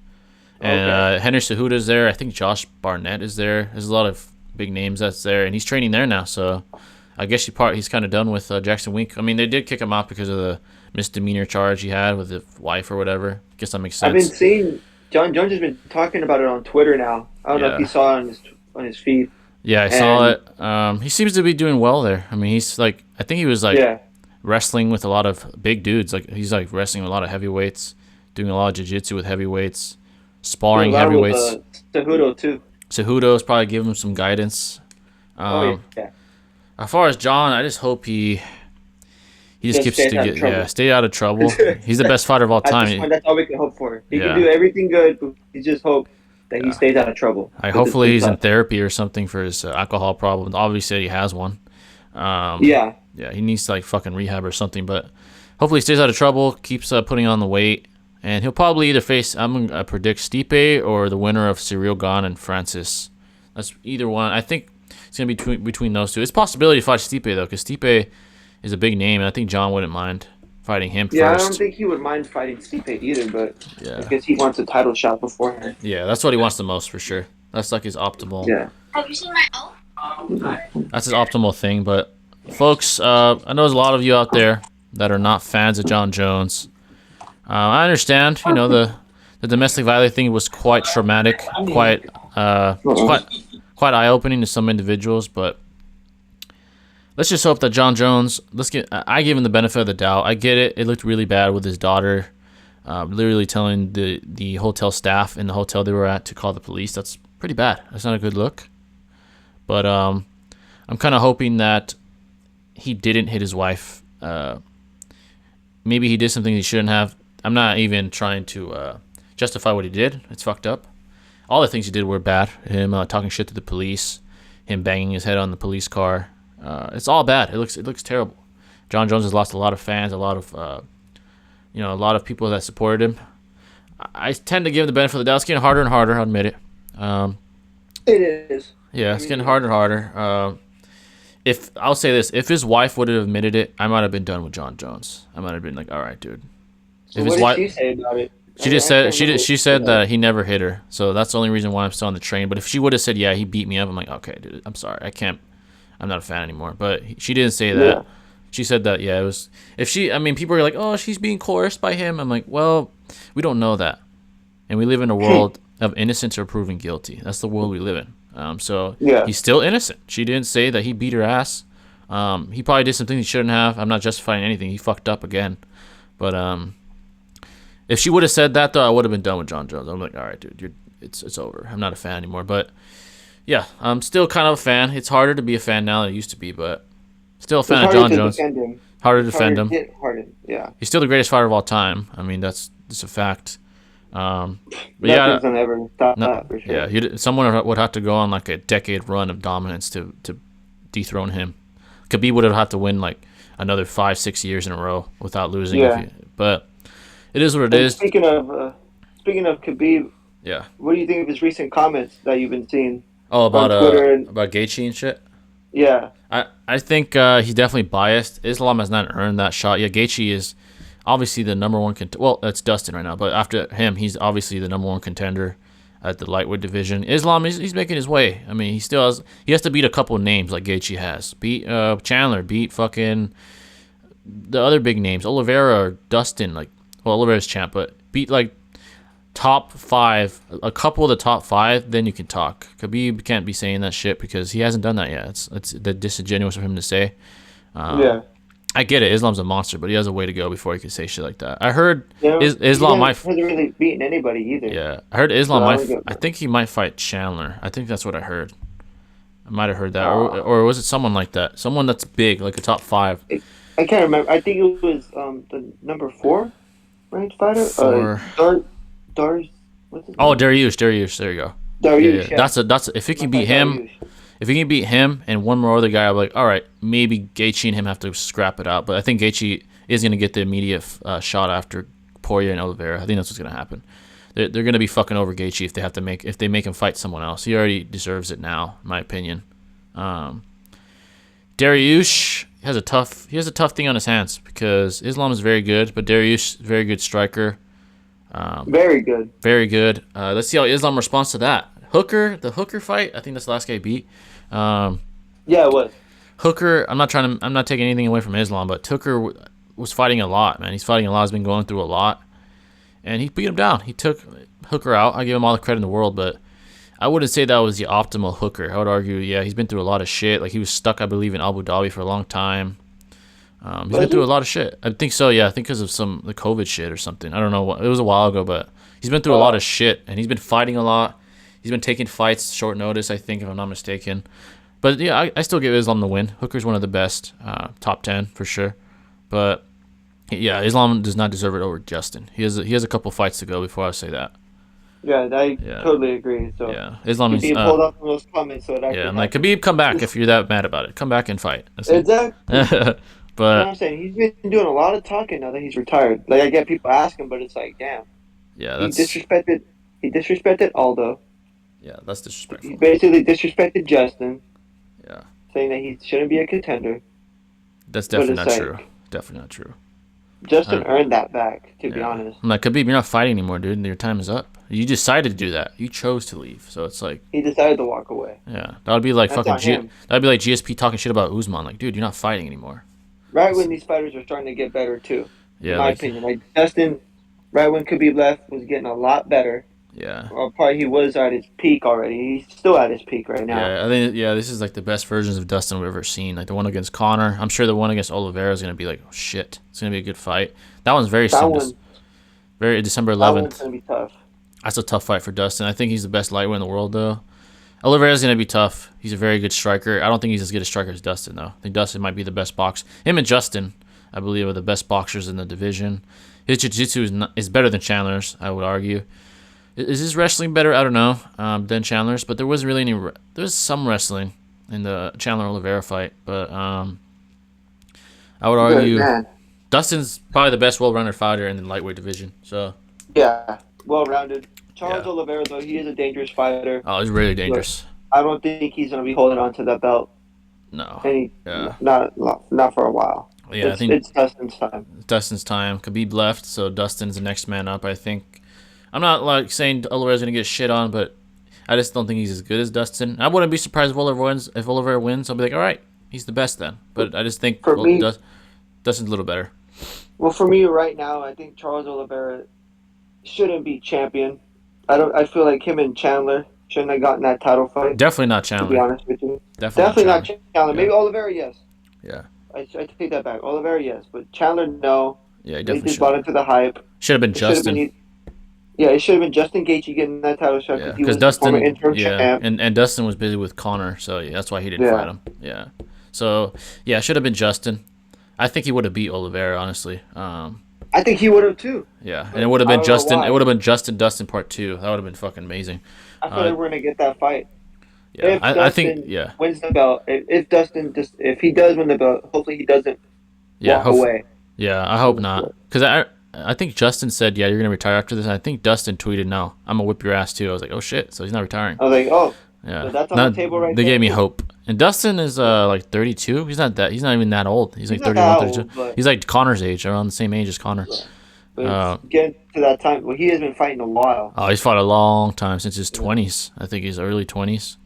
And Henry Cejudo's there. I think Josh Barnett is there. There's a lot of big names that's there. And he's training there now. So I guess he's kind of done with Jackson Wink. I mean, they did kick him out because of the misdemeanor charge he had with his wife or whatever. I guess that makes sense. I've been seeing John Jones has been talking about it on Twitter now. I don't know if you saw it on his feed. Yeah, I saw it. He seems to be doing well there. I mean, he's like, I think he was like wrestling with a lot of big dudes. Like he's like wrestling with a lot of heavyweights, doing a lot of jiu-jitsu with heavyweights, sparring heavyweights. Cejudo too. Cejudo's probably giving him some guidance. As far as John, I just hope he just keeps to stay out of trouble. He's the best fighter of all time. At this point, that's all we can hope for. He can do everything good, but we just hope that he stays out of trouble. Hopefully he's in therapy or something for his alcohol problem. Obviously he has one. Yeah, he needs to like fucking rehab or something. But hopefully he stays out of trouble, keeps putting on the weight, and he'll probably either face, I'm gonna predict Stipe or the winner of Ciryl Gane and Francis. That's either one. I think it's gonna be between those two. It's a possibility to fight Stipe though, because Stipe is a big name, and I think John wouldn't mind fighting him first. Yeah, I don't think he would mind fighting Stipe either, but I guess he wants a title shot beforehand. Yeah, that's what he wants the most for sure. That's like his optimal. Yeah. Have you seen my own? That's his optimal thing. But folks, I know there's a lot of you out there that are not fans of John Jones. I understand. You know, the domestic violence thing was quite traumatic, quite eye-opening to some individuals. But let's just hope that John Jones. I give him the benefit of the doubt. I get it. It looked really bad with his daughter, literally telling the hotel staff in the hotel they were at to call the police. That's pretty bad. That's not a good look. But I'm kind of hoping that he didn't hit his wife. Maybe he did something he shouldn't have. I'm not even trying to justify what he did. It's fucked up. All the things he did were bad. Him talking shit to the police, him banging his head on the police car. It's all bad. It looks terrible. John Jones has lost a lot of fans, a lot of a lot of people that supported him. I tend to give him the benefit of the doubt. It's getting harder and harder. I'll admit it. It is. Yeah, it's getting harder and harder. If I'll say this, if his wife would have admitted it, I might have been done with John Jones. I might have been like, all right, dude. So what did she say about it? She said that he never hit her. So that's the only reason why I'm still on the train. But if she would have said, yeah, he beat me up, I'm like, okay, dude, I'm sorry, I'm not a fan anymore. But she didn't say that. Yeah. She said that, yeah, it was. People are like, oh, she's being coerced by him. I'm like, well, we don't know that, and we live in a world of innocence or proven guilty. That's the world we live in. So he's still innocent. She didn't say that he beat her ass. He probably did something he shouldn't have. I'm not justifying anything. He fucked up again. But if she would have said that, though, I would have been done with John Jones. I'm like, all right, dude, it's over. I'm not a fan anymore. But yeah, I'm still kind of a fan. It's harder to be a fan now than it used to be, but still a fan of John Jones. Harder to defend him. Yeah. He's still the greatest fighter of all time. I mean, that's a fact. But nothing's gonna ever stop that for sure. Yeah, someone would have to go on like a decade run of dominance to dethrone him. Khabib would have had to win like another 5-6 years in a row without losing. Yeah. But it is what it is. Speaking of Khabib, yeah. What do you think of his recent comments that you've been seeing? Oh, about Gaethje and shit. Yeah. I think he's definitely biased. Islam has not earned that shot. Yeah, Gaethje is obviously the number one contender. Well, that's Dustin right now, but after him, he's obviously the number one contender at the lightweight division. Islam, he's making his way. I mean, he has to beat a couple names like Gaethje has. Beat Chandler, beat fucking the other big names, Oliveira or Dustin. Like, well, Oliveira's champ, but beat like top 5, a couple of the top 5, then you can talk. Khabib can't be saying that shit because he hasn't done that yet. It's disingenuous of him to say. Yeah. I get it. Islam's a monster, but he has a way to go before he can say shit like that. I heard Islam hasn't really beaten anybody either. Yeah, I heard Islam I think he might fight Chandler. I think that's what I heard. I might have heard that, or was it someone like that? Someone that's big, like a top 5. I can't remember. I think it was the number 4 ranked fighter. What's his name? Oh, Dariush. There you go. Dariush. Yeah. That's if he can beat him. If he can beat him and one more other guy, I'm like, all right, maybe Gaethje and him have to scrap it out. But I think Gaethje is going to get the immediate shot after Poirier and Oliveira. I think that's what's going to happen. They're going to be fucking over Gaethje if they make him fight someone else. He already deserves it now, in my opinion. Dariush has a tough thing on his hands because Islam is very good, but Dariush is a very good striker. Very good. Very good. Let's see how Islam responds to that. The Hooker fight, I think that's the last guy he beat. Yeah, it was. Hooker, I'm not taking anything away from Islam, but Hooker was fighting a lot, man. He's fighting a lot. He's been going through a lot. And he beat him down. He took Hooker out. I give him all the credit in the world, but I wouldn't say that was the optimal Hooker. I would argue, yeah, he's been through a lot of shit. Like, he was stuck, I believe, in Abu Dhabi for a long time. He's been through a lot of shit. I think so, yeah. I think because of the COVID shit or something. I don't know. It was a while ago, but he's been through a lot of shit, and he's been fighting a lot. He's been taking fights short notice, I think, if I'm not mistaken. But, yeah, I still give Islam the win. Hooker's one of the best, top 10 for sure. But, yeah, Islam does not deserve it over Justin. He has a couple fights to go before I say that. Yeah, I totally agree. So yeah, Islam is pulled up from those comments. So I'm like, Khabib, come back if you're that mad about it. Come back and fight. That's exactly. But you know what I'm saying, he's been doing a lot of talking now that he's retired. Like, I get people asking, but it's like, damn. Yeah, He that's disrespected Aldo. yeah, that's disrespectful. He basically disrespected Justin, Yeah, saying that he shouldn't be a contender. that's But definitely it's not like true. Definitely not true. Justin earned that back, to be Yeah, honest. I'm like Khabib, you're not fighting anymore, dude. Your time is up. You decided to do that. You chose to leave. So it's like He decided to walk away. yeah, that would be like That's fucking on him. that'd be like GSP talking shit about Usman. Like, dude, you're not fighting anymore. Right when these fighters are starting to get better too, in Yeah, my like opinion. Like Justin, right when Khabib left, was getting a lot better. yeah. Well, probably he was at his peak already. He's still at his peak right now. Yeah, I think this is like the best versions of Dustin we've ever seen. Like the one against Connor. I'm sure the one against Oliveira is gonna be like, oh, shit. It's gonna be a good fight. That one's very That soon. one, Very December that one's 11th. gonna be tough. That's a tough fight for Dustin. I think he's the best lightweight in the world though. Oliveira's gonna be tough. He's a very good striker. I don't think he's as good a striker as Dustin though. I think Dustin might be the best boxer. Him and Justin, I believe, are the best boxers in the division. His jiu-jitsu is better than Chandler's, I would argue. Is his wrestling better? I don't know than Chandler's, but there wasn't really any. There was some wrestling in the Chandler Oliveira fight, but I would argue Dustin's probably the best well-rounded fighter in the lightweight division. So yeah, well-rounded. Charles Oliveira, though, he is a dangerous fighter. Oh, he's really dangerous. But I don't think he's gonna be holding on to that belt. No. Not for a while. Yeah, I think it's Dustin's time. Dustin's time. Khabib left, so Dustin's the next man up. I think. I'm not like saying Oliveira's gonna get shit on, but I just don't think he's as good as Dustin. I wouldn't be surprised if Oliveira wins. I'll be like, all right, he's the best then. But I just think Dustin's a little better. Well, for me right now, I think Charles Oliveira shouldn't be champion. I feel like him and Chandler shouldn't have gotten that title fight. Definitely not Chandler. To be honest with you, Definitely not Chandler. Yeah. Maybe Oliveira, yes. Yeah. I take that back. Oliveira, yes, but Chandler, no. Yeah, he they definitely just bought into the hype. Should have been Justin. It should have been Justin Gaethje getting that title shot Yeah, because Dustin, interim champ. and Dustin was busy with Connor, so that's why he didn't fight him. Yeah, so yeah, should have been Justin. I think he would have beat Oliveira, honestly. I think he would have too. Yeah, and it would have been Justin. It would have been Dustin part 2. That would have been fucking amazing. I feel like we're gonna get that fight. Yeah, I think wins the belt. If he does win the belt, hopefully he doesn't walk away. Yeah, I hope not, because I think Justin said, yeah, you're going to retire after this. And I think Dustin tweeted, no, I'm going to whip your ass too. I was like, oh shit, so he's not retiring. I was like, oh, yeah. So that's on the table right there. They gave me hope. And Dustin is like 32. He's not even that old. He's like 31, 32. He's like Connor's age, around the same age as Connor. Yeah. But getting to that time, well, he has been fighting a while. Oh, he's fought a long time, since his 20s. I think he's early 20s.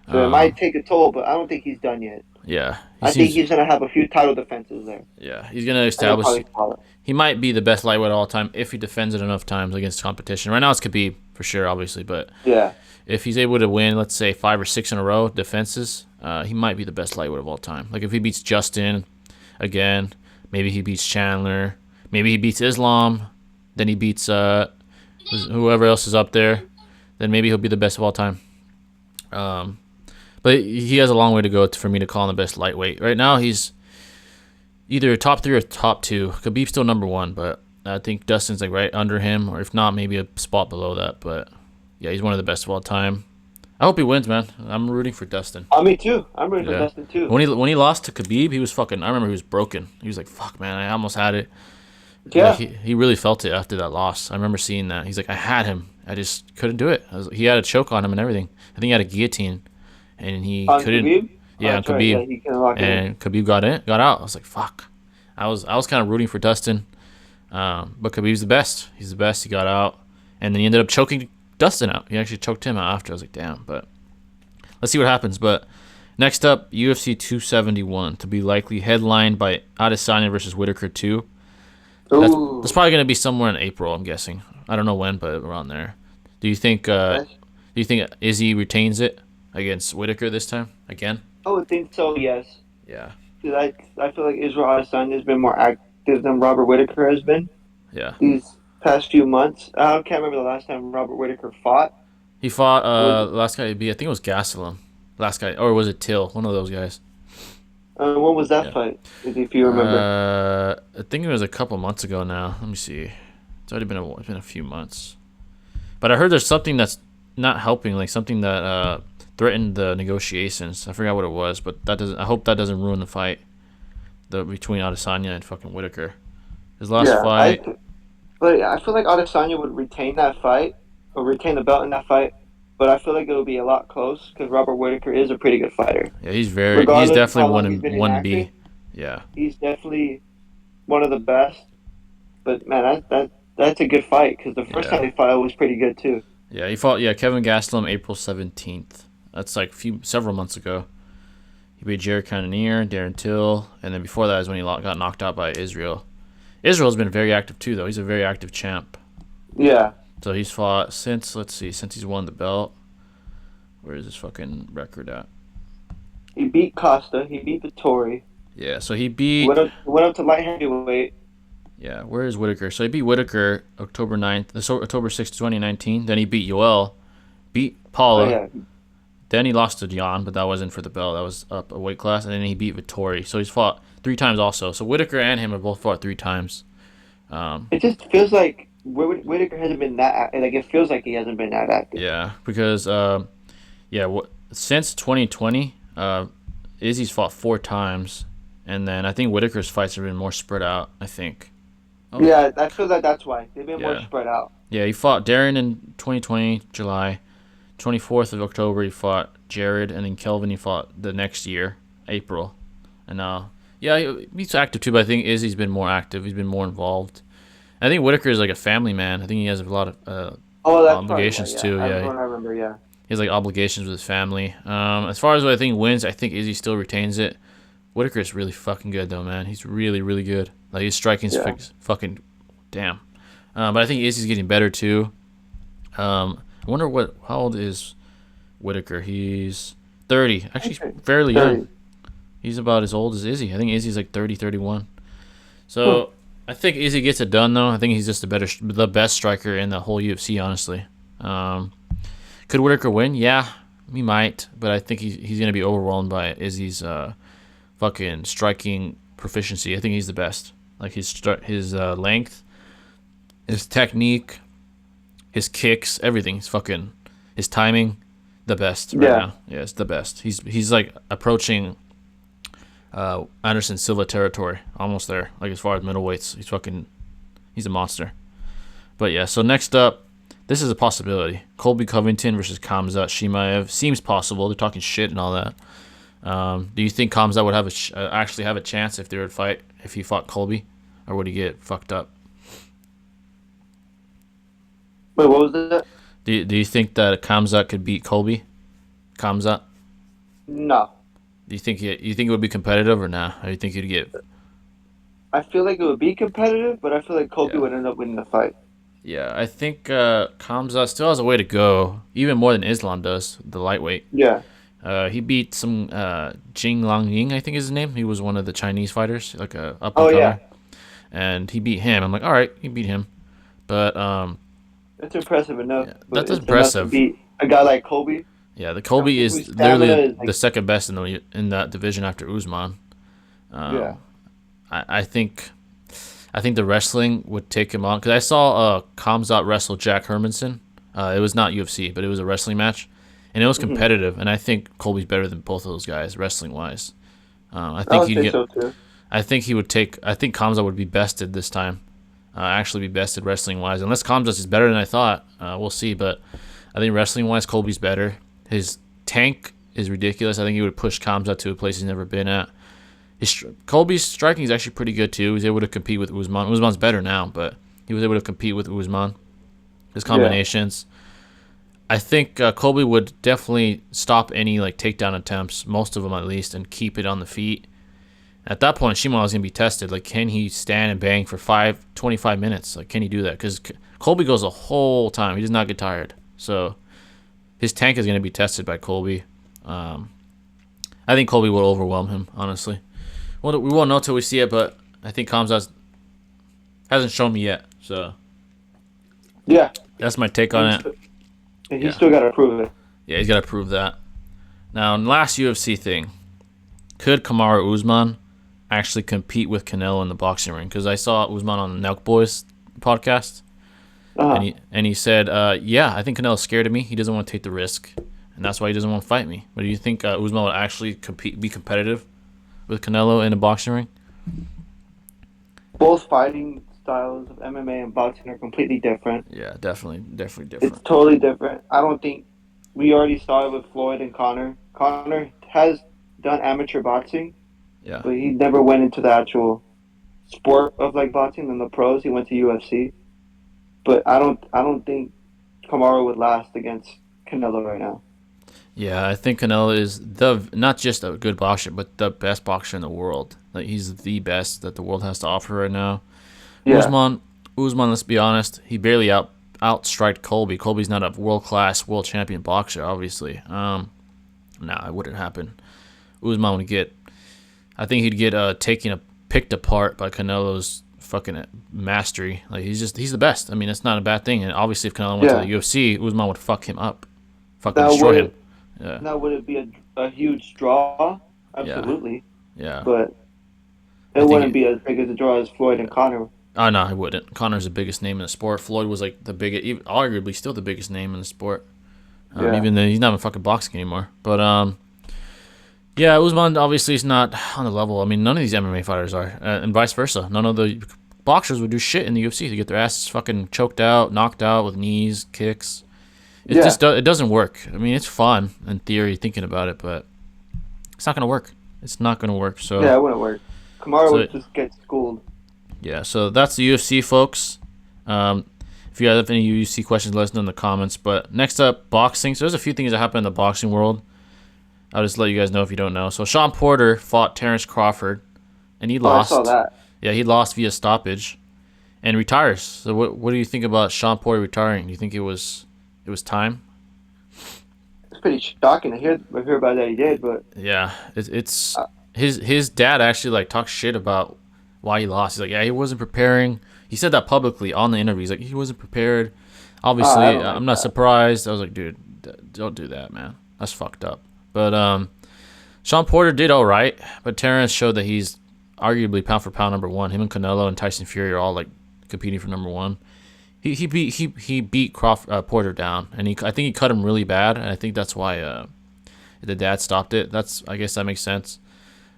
So it might take a toll, but I don't think he's done yet. Yeah. I think he's going to have a few title defenses there. Yeah, he's going to establish. He might be the best lightweight of all time if he defends it enough times against competition. Right now it's Khabib, for sure, obviously. But yeah, if he's able to win, let's say 5 or 6 in a row defenses, he might be the best lightweight of all time. Like if he beats Justin again, maybe he beats Chandler, maybe he beats Islam, then he beats whoever else is up there, then maybe he'll be the best of all time. But he has a long way to go for me to call him the best lightweight. Right now, he's either top 3 or top 2. Khabib's still number 1, but I think Dustin's like right under him, or if not, maybe a spot below that. But yeah, he's one of the best of all time. I hope he wins, man. I'm rooting for Dustin. Me too. I'm rooting for Dustin too. When he lost to Khabib, he was fucking. I remember he was broken. He was like, "Fuck, man, I almost had it." Yeah. Like, he really felt it after that loss. I remember seeing that. He's like, "I had him. I just couldn't do it." He had a choke on him and everything. I think he had a guguillotine. And he couldn't. Khabib? Yeah, Khabib. Yeah, Khabib got out. I was like, fuck. I was kind of rooting for Dustin, but Khabib's the best. He's the best. He got out, and then he ended up choking Dustin out. He actually choked him out after. I was like, damn. But let's see what happens. But next up, UFC 271 to be likely headlined by Adesanya versus Whitaker 2. That's probably going to be somewhere in April, I'm guessing. I don't know when, but around there. Do you think Izzy retains it against Whitaker this time again? I would think so. Yes. Yeah. Because I feel like Israel Adesanya has been more active than Robert Whitaker has been. Yeah. These past few months, I can't remember the last time Robert Whitaker fought. He fought the last guy. I think it was Gastelum. Last guy, or was it Till? One of those guys. When was that fight? If you remember. I think it was a couple months ago now. Let me see. It's already been a few months. But I heard there's something that's not helping, like something that threatened the negotiations. I forgot what it was, but I hope that doesn't ruin the fight between Adesanya and fucking Whitaker. His last fight. But I feel like Adesanya would retain that fight or retain the belt in that fight. But I feel like it would be a lot close because Robert Whitaker is a pretty good fighter. Yeah, he's Regardless of how definitely long he's been one inactive, B. Yeah. he's definitely one of the best. But man, that's a good fight because the first Yeah. time they fought was pretty good too. Yeah, he fought Kevin Gastelum April 17th. That's like several months ago. He beat Jared Cannonier, Darren Till, and then before that is when he got knocked out by Israel. Israel's been very active too, though. He's a very active champ. Yeah. So he's fought since he's won the belt. Where is his fucking record at? He beat Costa. He beat Vittori. Yeah, so he beat. Went up to light heavyweight. Yeah, where is Whitaker? So he beat Whitaker October 9th, so October 6th, 2019. Then he beat Yoel, beat Paula. Oh, yeah. Then he lost to Jan, but that wasn't for the belt. That was up a weight class. And then he beat Vittori. So he's fought 3 times also. So Whitaker and him have both fought 3 times. It just feels like Whitaker hasn't been that like it feels like he hasn't been that active. Yeah, because since 2020, Izzy's fought 4 times, and then I think Whitaker's fights have been more spread out. I think. Oh. Yeah, I feel like that's why they've been more spread out. Yeah, he fought Darren in 2020 July, 24th of October he fought Jared, and then Kelvin he fought the next year, April, and he's active too. But I think Izzy's been more active. He's been more involved. I think Whitaker is like a family man. I think he has a lot of obligations too. I remember. Yeah. He has like obligations with his family. As far as what I think wins, I think Izzy still retains it. Whitaker is really fucking good though, man. He's really, really good. Like his striking's fucking damn. But I think Izzy's getting better too. I wonder how old is Whitaker? He's 30. Actually, he's fairly 30. Young. He's about as old as Izzy. I think Izzy's like 30, 31. So I think Izzy gets it done though. I think he's just the best striker in the whole UFC, honestly. Could Whitaker win? Yeah, he might, but I think he's gonna be overwhelmed by Izzy's fucking striking proficiency. I think he's the best. Like his length, his technique, his kicks, everything. His timing, the best right now. Yeah, it's the best. He's like approaching Anderson Silva territory, almost there. Like as far as middleweights, he's a monster. But yeah, so next up, this is a possibility. Colby Covington versus Khamzat Chimaev seems possible. They're talking shit and all that. Do you think Khamzat would have actually have a chance if they would fight if he fought Colby, or would he get fucked up? Wait, what was that? Do you think that Khamzat could beat Colby? Khamzat? No. Do you think it would be competitive or nah? Or do you think he'd get? I feel like it would be competitive, but I feel like Colby would end up winning the fight. Yeah, I think Khamzat still has a way to go, even more than Islam does, the lightweight. Yeah. He beat some Jing Lang Ying, I think is his name. He was one of the Chinese fighters, like a up and comer. Yeah. And he beat him. I'm like, all right, he beat him, but that's impressive enough. Yeah, that's impressive. To beat a guy like Colby. Yeah, the Colby is literally the second best in that division after Usman. I think the wrestling would take him on because I saw Khamzat wrestle Jack Hermanson. It was not UFC, but it was a wrestling match, and it was competitive. And I think Colby's better than both of those guys wrestling wise. I think he'd get. So too. I think he would take. I think Khamzat would be bested this time. Actually, be bested wrestling wise, unless Khamzat is better than I thought. We'll see, but I think wrestling wise, Colby's better. His tank is ridiculous. I think he would push Khamzat to a place he's never been at. Colby's striking is actually pretty good too. He's able to compete with Usman. Usman's better now, but he was able to compete with Usman. His combinations. Yeah. I think Colby would definitely stop any like takedown attempts, most of them at least, and keep it on the feet. At that point, Shimon is going to be tested. Like, can he stand and bang for 25 minutes? Like, can he do that? Because Colby goes the whole time. He does not get tired. So his tank is going to be tested by Colby. I think Colby will overwhelm him, honestly. Well, we won't know till we see it, but I think Khamzat hasn't shown me yet. So yeah, that's my take on it. And he's still got to prove it. Yeah, he's got to prove that. Now, last UFC thing, could Kamaru Usman actually compete with Canelo in the boxing ring? Because I saw Usman on the Nelk Boys podcast, and he said, yeah, I think Canelo's scared of me. He doesn't want to take the risk, and that's why he doesn't want to fight me. But do you think Usman would actually be competitive with Canelo in a boxing ring? Both fighting styles of MMA and boxing are completely different. Yeah, definitely different. It's totally different. I don't think we already saw it with Floyd and Connor. Connor has done amateur boxing, Yeah. but he never went into the actual sport of like boxing and the pros. He went to UFC. But I don't think Kamaru would last against Canelo right now. Yeah, I think Canelo is not just a good boxer, but the best boxer in the world. Like he's the best that the world has to offer right now. Yeah. Usman, let's be honest, he barely outstriked Colby. Colby's not a world class, world champion boxer, obviously. It wouldn't happen. Usman would get, I think he'd get picked apart by Canelo's fucking mastery. Like he's the best. I mean, it's not a bad thing. And obviously, if Canelo went to the UFC, Usman would fuck him up, destroy him. Yeah. Now, would it be a huge draw? Absolutely. Yeah. But it wouldn't be as big as a draw as Floyd and Connor. Oh, no, it wouldn't. Connor's the biggest name in the sport. Floyd was like the biggest, arguably still the biggest name in the sport. Even though he's not even fucking boxing anymore. But, Usman obviously is not on the level. I mean, none of these MMA fighters are, and vice versa. None of the boxers would do shit in the UFC to get their asses fucking choked out, knocked out with knees, kicks. It doesn't work. I mean, it's fun in theory thinking about it, but it's not gonna work. It's not gonna work. So it wouldn't work. Kamaru would just get schooled. Yeah. So that's the UFC, folks. If you have any UFC questions, let us know in the comments. But next up, boxing. So there's a few things that happen in the boxing world. I'll just let you guys know if you don't know. So Sean Porter fought Terrence Crawford, and he lost. I saw that. Yeah, he lost via stoppage, and retires. So what do you think about Sean Porter retiring? Do you think it was time? It's pretty shocking to hear about that he did, but yeah, it's his dad actually like talked shit about why he lost. He's like, yeah, he wasn't preparing. He said that publicly on the interview. He's like, he wasn't prepared. Obviously, I'm not surprised. I was like, dude, don't do that, man. That's fucked up. But Sean Porter did all right, but Terrence showed that he's arguably pound for pound number one. Him and Canelo and Tyson Fury are all like competing for number one. He beat Porter down, and I think he cut him really bad, and I think that's why the dad stopped it. I guess that makes sense.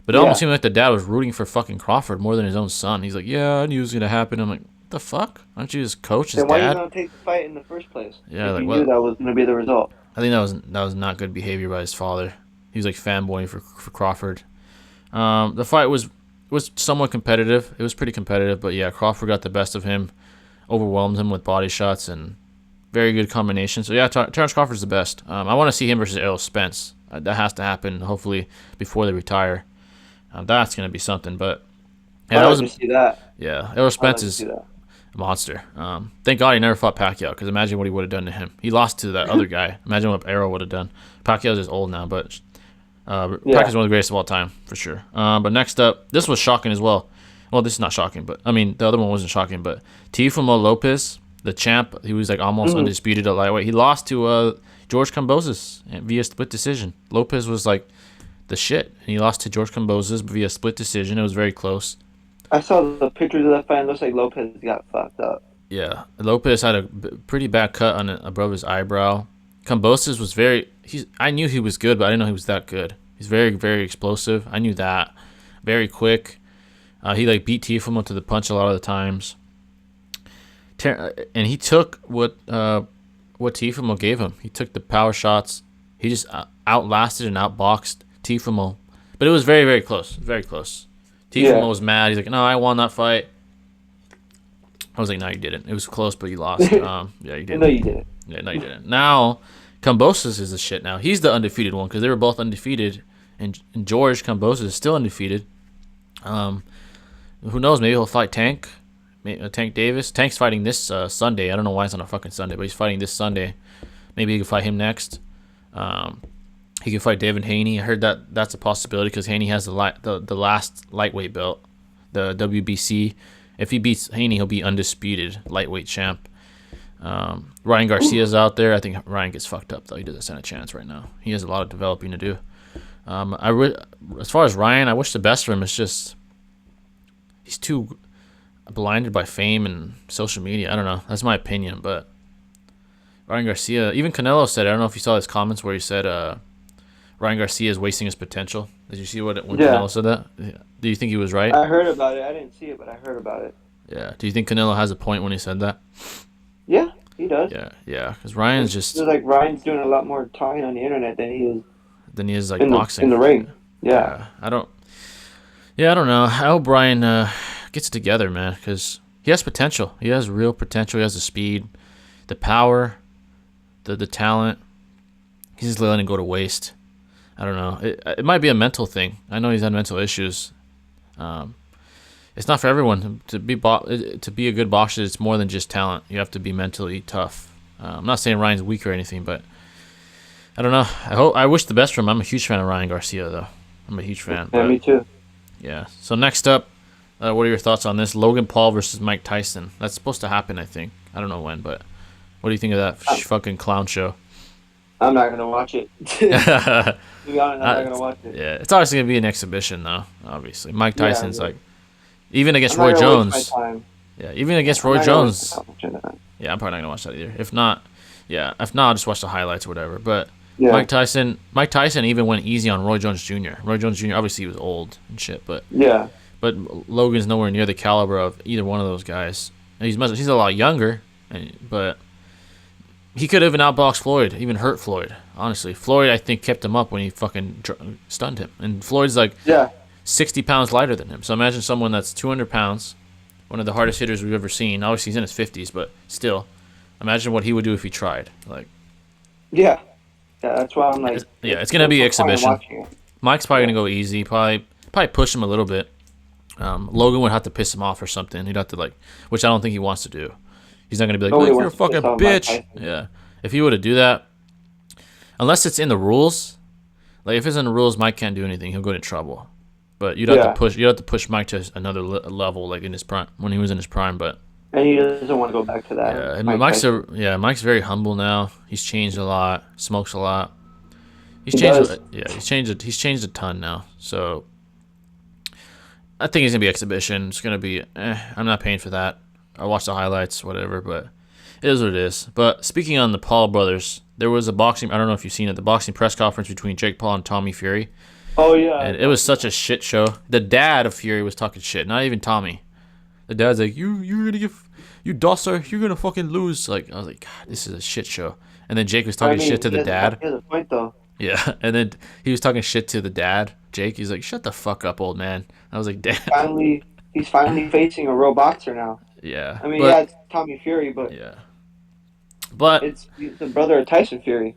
But it almost seemed like the dad was rooting for fucking Crawford more than his own son. He's like, yeah, I knew it was gonna happen. I'm like, what the fuck? Aren't you his coach, his then why dad? Why you gonna take the fight in the first place? Yeah, if you knew that was gonna be the result. I think that was not good behavior by his father. He was like fanboying for Crawford. The fight was somewhat competitive. It was pretty competitive, but yeah, Crawford got the best of him, overwhelmed him with body shots and very good combination. So yeah, Terrence Crawford's the best. I want to see him versus Errol Spence. That has to happen hopefully before they retire. That's gonna be something. But yeah, I'd like to see that. Yeah, Errol Spence is a monster. Thank God he never fought Pacquiao, because imagine what he would have done to him. He lost to that other guy. Imagine what Errol would have done. Pacquiao's just old now, but Pacquiao's one of the greatest of all time for sure. But next up, this was shocking as well. Well, this is not shocking, but I mean the other one wasn't shocking. But Teofimo Lopez, the champ, he was like almost undisputed at lightweight. He lost to George Kambosos via split decision. Lopez was like the shit, and he lost to George Kambosos via split decision. It was very close. I saw the pictures of that fight. It looks like Lopez got fucked up. Yeah, Lopez had a pretty bad cut above his eyebrow. Kambosos was I knew he was good, but I didn't know he was that good. He's very, very explosive. I knew that. Very quick. He like beat Teofimo to the punch a lot of the times. And he took what Teofimo gave him. He took the power shots. He just outlasted and outboxed Teofimo. But it was very, very close. Very close. Teofimo was mad. He's like, no, I won that fight. I was like, no, you didn't. It was close, but you lost. Yeah, you didn't. No, you didn't. Yeah, no, you didn't. Now, Kambosos is the shit now. He's the undefeated one, because they were both undefeated. And George Kambosos is still undefeated. Who knows? Maybe he'll fight Tank. Tank Davis. Tank's fighting this Sunday. I don't know why it's on a fucking Sunday, but he's fighting this Sunday. Maybe he can fight him next. He can fight Devin Haney. I heard that's a possibility, because Haney has the last lightweight belt, the WBC. If he beats Haney, he'll be undisputed lightweight champ. Ryan Garcia's out there. I think Ryan gets fucked up, though. He doesn't stand a chance right now. He has a lot of developing to do. As far as Ryan, I wish the best for him. It's just he's too blinded by fame and social media. I don't know. That's my opinion, but Ryan Garcia, even Canelo said it. I don't know if you saw his comments where he said Ryan Garcia is wasting his potential. Did you see when Canelo said that? Yeah. Do you think he was right? I heard about it. I didn't see it, but I heard about it. Yeah. Do you think Canelo has a point when he said that? Yeah, he does. Yeah. Because Ryan's just It's like Ryan's doing a lot more talking on the internet than he is like in boxing. in the ring. Yeah. I don't know. I hope Brian gets it together, man, because he has potential. He has real potential. He has the speed, the power, the talent. He's just letting it go to waste. I don't know. It might be a mental thing. I know he's had mental issues. It's not for everyone to be a good boxer. It's more than just talent. You have to be mentally tough. I'm not saying Ryan's weak or anything, but I don't know. I wish the best for him. I'm a huge fan of Ryan Garcia, though. I'm a huge fan. Yeah, me too. Yeah. So next up, what are your thoughts on this? Logan Paul versus Mike Tyson. That's supposed to happen, I think. I don't know when, but what do you think of that fucking clown show? I'm not gonna watch it. To be honest, I'm not gonna watch it. Yeah, it's obviously gonna be an exhibition, though. Obviously, Mike Tyson's like, even against Roy Jones. Yeah, even against Roy Jones. Yeah, I'm probably not gonna watch that either. If not, I'll just watch the highlights or whatever. But yeah. Mike Tyson even went easy on Roy Jones Jr. Roy Jones Jr. obviously he was old and shit, but Logan's nowhere near the caliber of either one of those guys. He's a lot younger, but he could have even outboxed Floyd, even hurt Floyd. Honestly, Floyd I think kept him up when he fucking stunned him, and Floyd's like 60 pounds lighter than him. So imagine someone that's 200 pounds, one of the hardest hitters we've ever seen. Obviously he's in his 50s, but still, imagine what he would do if he tried. Like, yeah, that's why I'm like, it's gonna be exhibition. Mike's probably gonna go easy, probably push him a little bit. Logan would have to piss him off or something. He'd have to which I don't think he wants to do. He's not gonna be like, you're a fucking bitch. Yeah, if he were to do that, unless it's in the rules, like if it's in the rules, Mike can't do anything. He'll go into trouble. But you'd have to push Mike to another level, like in his prime, when he was in his prime. But and he doesn't want to go back to that. Yeah, Mike's very humble now. He's changed a lot. Smokes a lot. He's changed a ton now. So I think it's gonna be exhibition. It's gonna be. I'm not paying for that. I watch the highlights, whatever. But it is what it is. But speaking on the Paul brothers, there was a boxing. I don't know if you've seen it. The boxing press conference between Jake Paul and Tommy Fury. Oh yeah. And it was such a shit show. The dad of Fury was talking shit, not even Tommy. The dad's like, you're gonna Dosser, you're gonna fucking lose. Like, I was like, God, this is a shit show. And then Jake was talking shit to the dad. He has a point though. Yeah, and then he was talking shit to the dad, Jake. He's like, shut the fuck up, old man. I was like, damn. He's finally facing a real boxer now. Yeah. I mean, it's Tommy Fury, but it's the brother of Tyson Fury.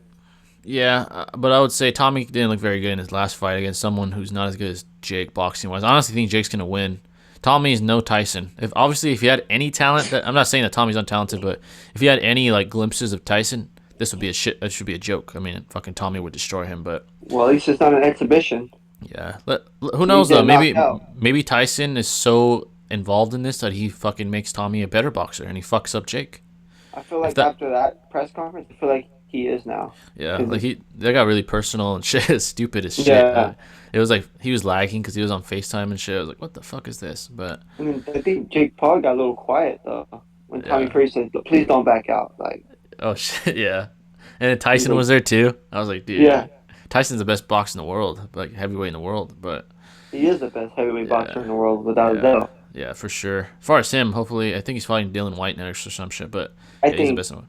Yeah, but I would say Tommy didn't look very good in his last fight against someone who's not as good as Jake boxing-wise. I honestly think Jake's gonna win. Tommy is no Tyson. If he had any talent, I'm not saying that Tommy's untalented, but if he had any glimpses of Tyson, this would be it should be a joke. I mean, fucking Tommy would destroy him, but well, at least it's not an exhibition. Yeah, who knows though? Maybe Tyson is so involved in this that he fucking makes Tommy a better boxer and he fucks up Jake. I feel like after that press conference, I feel like he is now. Yeah, they got really personal and shit. Stupid as shit. Yeah. It was like he was lagging because he was on FaceTime and shit. I was like, what the fuck is this? But I mean, I think Jake Paul got a little quiet though when Tommy Fury said, "Please don't back out." Like, oh shit, yeah. And then Tyson was there too. I was like, dude, Tyson's the best boxer in the world, like heavyweight in the world. But he is the best heavyweight boxer in the world, without a doubt. Yeah, for sure. As far as him, hopefully, I think he's fighting Dylan White next or some shit. But he's the best one.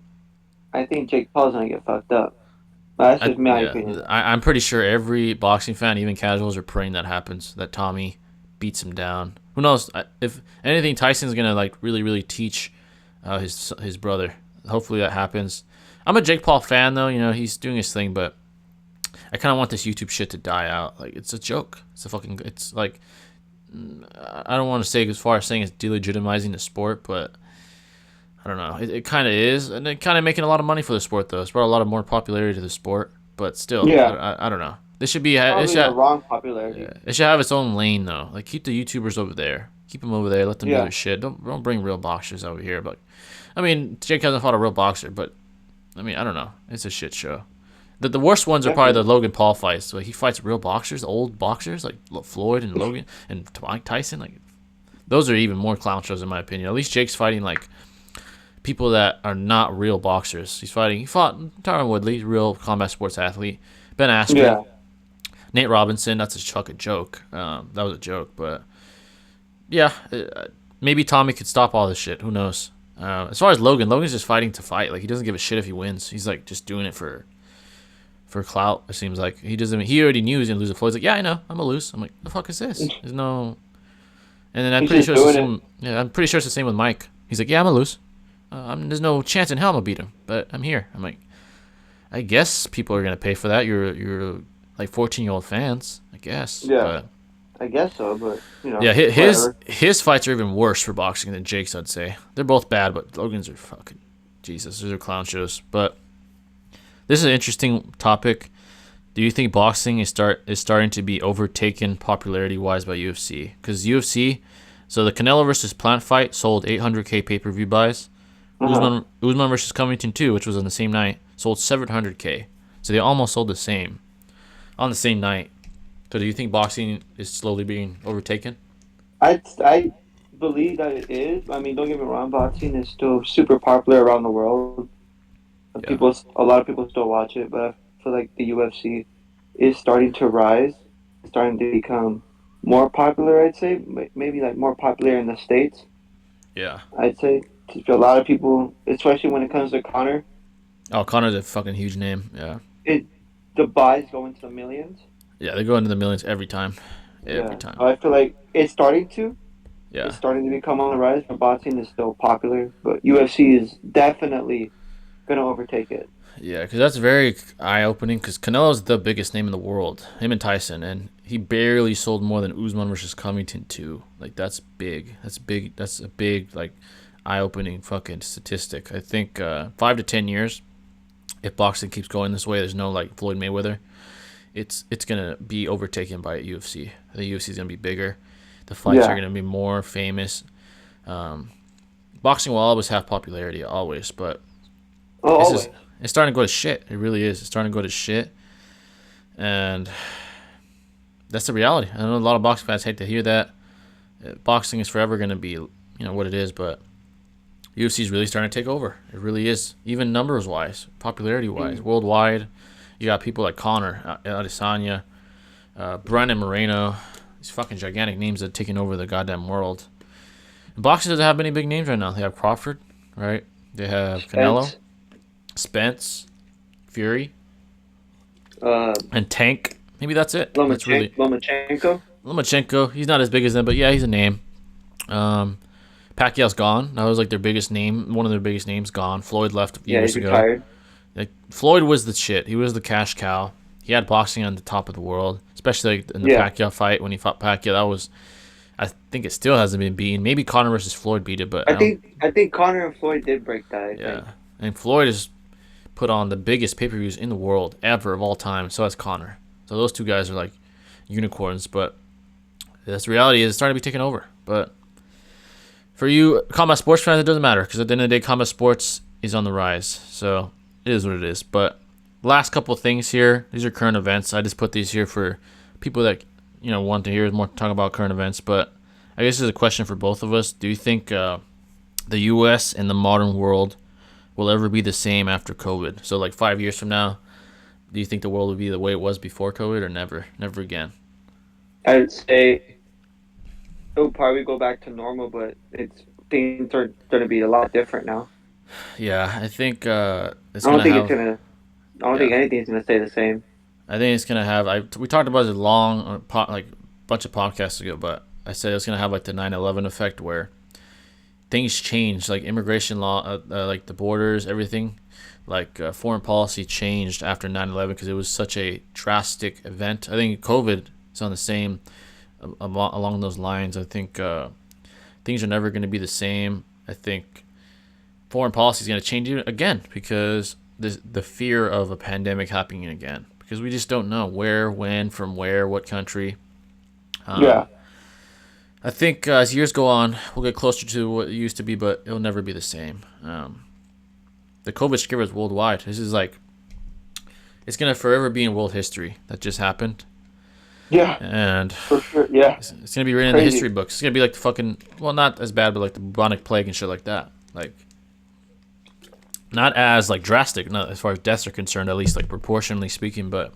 I think Jake Paul's gonna get fucked up. That's just my opinion. I'm pretty sure every boxing fan, even casuals, are praying that happens. That Tommy beats him down. Who knows? If anything, Tyson's gonna really, really teach his brother. Hopefully that happens. I'm a Jake Paul fan though. You know he's doing his thing, but I kind of want this YouTube shit to die out. Like it's a joke. It's like I don't want to say as far as saying it's delegitimizing the sport, but I don't know. It kind of is, and it kind of making a lot of money for the sport though. It's brought a lot of more popularity to the sport, but still, I don't know. This should be the wrong popularity. Yeah, it should have its own lane though. Like keep the YouTubers over there, keep them over there, let them do their shit. Don't bring real boxers over here. But I mean, Jake hasn't fought a real boxer, but I mean, I don't know. It's a shit show. The worst ones are probably the Logan Paul fights. So he fights real boxers, old boxers like Floyd and Logan and Mike Tyson. Like those are even more clown shows in my opinion. At least Jake's fighting like people that are not real boxers. He fought Tyron Woodley, real combat sports athlete. Ben Askren, Nate Robinson. That's a fucking joke. That was a joke, but yeah, maybe Tommy could stop all this shit. Who knows? As far as Logan's just fighting to fight. Like, he doesn't give a shit if he wins. He's like just doing it for clout. It seems like he doesn't. He already knew he was gonna lose to Floyd. He's like, yeah, I know, I'm gonna lose. I'm like, the fuck is this? There's no. And then I'm pretty sure it's the same. Yeah, I'm pretty sure it's the same with Mike. He's like, yeah, I'm gonna lose. There's no chance in hell I'm gonna beat him, but I'm here. I'm like, I guess people are gonna pay for that. You're like 14-year-old fans, I guess. Yeah. But, I guess so, but yeah, his fights are even worse for boxing than Jake's. I'd say they're both bad, but Logan's are fucking Jesus. Those are clown shows. But this is an interesting topic. Do you think boxing is starting to be overtaken popularity-wise by UFC? Because UFC, so the Canelo versus Plant fight sold 800K pay-per-view buys. Usman versus Covington 2, which was on the same night, sold 700K. So they almost sold the same on the same night. So do you think boxing is slowly being overtaken? I believe that it is. I mean, don't get me wrong, boxing is still super popular around the world. Yeah. A lot of people still watch it, but I feel like the UFC is starting to rise. It's starting to become more popular, I'd say. Maybe like more popular in the States. Yeah. I'd say. To a lot of people, especially when it comes to Conor. Oh, Conor's a fucking huge name. Yeah. The buys go into the millions. Yeah, they go into the millions every time. Every time. I feel like it's starting to. Yeah. It's starting to become on the rise, but boxing is still popular. But UFC is definitely going to overtake it. Yeah, because that's very eye-opening, because Canelo's the biggest name in the world, him and Tyson, and he barely sold more than Usman versus Covington 2. Like, that's big. That's big. That's a big, like, eye-opening fucking statistic. I think 5 to 10 years, if boxing keeps going this way, there's no, like, Floyd Mayweather, it's gonna be overtaken by UFC. The UFC is gonna be bigger. The fights are gonna be more famous. Boxing will always have popularity, always, but it's starting to go to shit. It really is. It's starting to go to shit, and that's the reality. I know a lot of boxing fans hate to hear that. Boxing is forever gonna be, what it is, but UFC is really starting to take over. It really is, even numbers-wise, popularity-wise, worldwide. You got people like Conor, Adesanya, Brandon Moreno. These fucking gigantic names that are taking over the goddamn world. And boxing doesn't have many big names right now. They have Crawford, right? They have Canelo, Spence, Fury, and Tank. Maybe that's it. Lomachenko. He's not as big as them, but yeah, he's a name. Pacquiao's gone. That was like their biggest name. One of their biggest names gone. Floyd left years ago. Retired. Like, Floyd was the shit. He was the cash cow. He had boxing on the top of the world, especially like in the Pacquiao fight when he fought Pacquiao. That was, I think it still hasn't been beaten. Maybe Conor versus Floyd beat it, but I think Conor and Floyd did break that. I think. And Floyd has put on the biggest pay-per-views in the world ever of all time. So has Conor. So those two guys are like unicorns. But that's the reality. Is it's starting to be taken over. But for you combat sports fans, it doesn't matter, because at the end of the day, combat sports is on the rise. So it is what it is. But last couple of things here. These are current events. I just put these here for people that want to hear more talk about current events. But I guess this is a question for both of us. Do you think the U.S. and the modern world will ever be the same after COVID? So like 5 years from now, do you think the world will be the way it was before COVID, or never again? I'd say it'll probably go back to normal, but things are going to be a lot different now. Yeah, I think I don't think anything's gonna stay the same. I think it's gonna have. We talked about it long, like bunch of podcasts ago, but I said it's gonna have like the 9/11 effect, where things change, like immigration law, like the borders, everything, like foreign policy changed after 9/11 because it was such a drastic event. I think COVID is on the same along those lines. I think things are never gonna be the same. I think foreign policy is going to change again because the fear of a pandemic happening again, because we just don't know where, when, from where, what country. I think as years go on, we'll get closer to what it used to be, but it'll never be the same. The COVID scare is worldwide. This is like, it's going to forever be in world history. That just happened. Yeah. And for sure, yeah. It's going to be written in the history books. It's going to be like the fucking, well, not as bad, but like the bubonic plague and shit like that. Like, not as like drastic, not as far as deaths are concerned, at least like proportionally speaking, but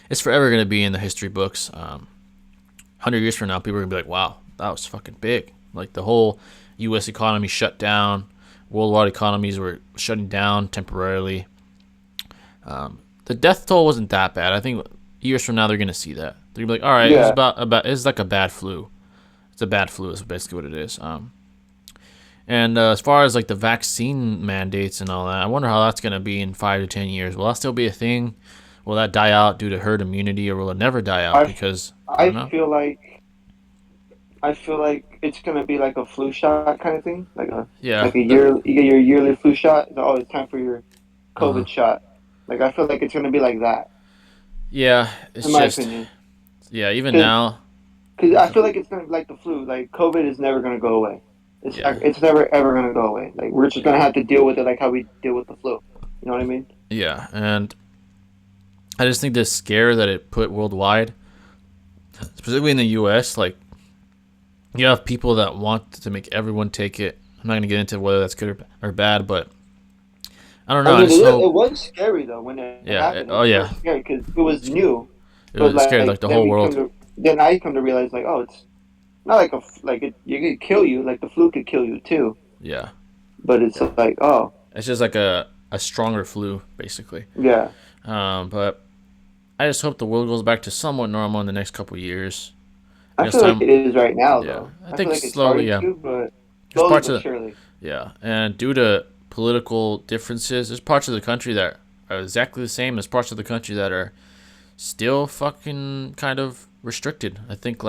it's forever going to be in the history books. 100 years from now, people are going to be like, wow, that was fucking big. Like the whole U.S. economy shut down. Worldwide economies were shutting down temporarily. The death toll wasn't that bad. I think years from now they're gonna see that. They're gonna be like, all right, it's about it's like a bad flu. It's a bad flu. Is basically what it is. And as far as like the vaccine mandates and all that, I wonder how that's gonna be in 5 to 10 years. Will that still be a thing? Will that die out due to herd immunity, or will it never die out? Because I feel like it's gonna be like a flu shot kind of thing, like a year. You get your yearly flu shot. Oh, it's time for your COVID shot. Like I feel like it's gonna be like that. Yeah, it's in my opinion. Yeah, even now. Because I feel like it's gonna be like the flu. Like COVID is never gonna go away. It's never ever gonna go away. Like we're just gonna have to deal with it like how we deal with the flu. You know what I mean? Yeah, and I just think the scare that it put worldwide, specifically in the U.S., like you have people that want to make everyone take it. I'm not gonna get into whether that's good or bad, but I don't know. It was scary though when it happened. Oh yeah. Scary because it was new. It was scary, like the whole world. Then I come to realize, like, oh, it's not like it could kill you. Like the flu could kill you too. Yeah. But it's like, oh. It's just like a stronger flu, basically. Yeah. But I just hope the world goes back to somewhat normal in the next couple years. I feel like it is right now, though. I think like slowly, but slowly but surely. Yeah, and due to political differences, there's parts of the country that are exactly the same as parts of the country that are still fucking kind of restricted. I think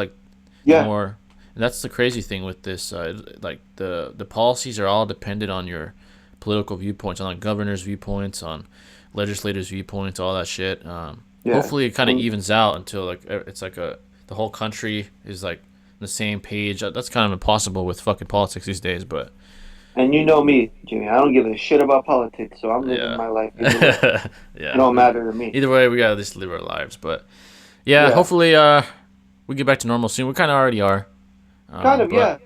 more. And that's the crazy thing with this. Like the policies are all dependent on your political viewpoints, on governors' viewpoints, on legislators' viewpoints, all that shit. Hopefully, it kind of evens out until it's like the whole country is like on the same page. That's kind of impossible with fucking politics these days, but. And you know me, Jimmy. I don't give a shit about politics, so I'm living my life. It don't matter to me. Either way, we gotta just live our lives. But hopefully, we get back to normal soon. We kind of already are. Yeah,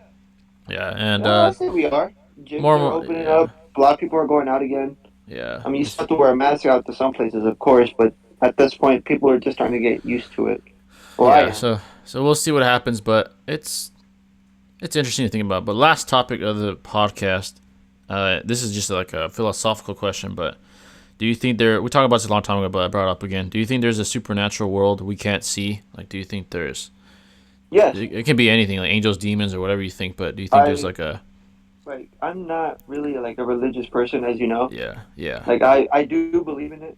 and I say we are. Gyms are opening up. A lot of people are going out again. Yeah. I mean, you still have to wear a mask out to some places, of course, but at this point, people are just starting to get used to it. Well, so we'll see what happens, but it's interesting to think about. But last topic of the podcast, this is just like a philosophical question, but do you think we talked about this a long time ago, but I brought it up again. Do you think there's a supernatural world we can't see? Like, do you think there's... Yes. It can be anything, like angels, demons, or whatever you think, but do you think there's like a... Like, I'm not really like a religious person, as you know. Yeah. Like, I do believe in it,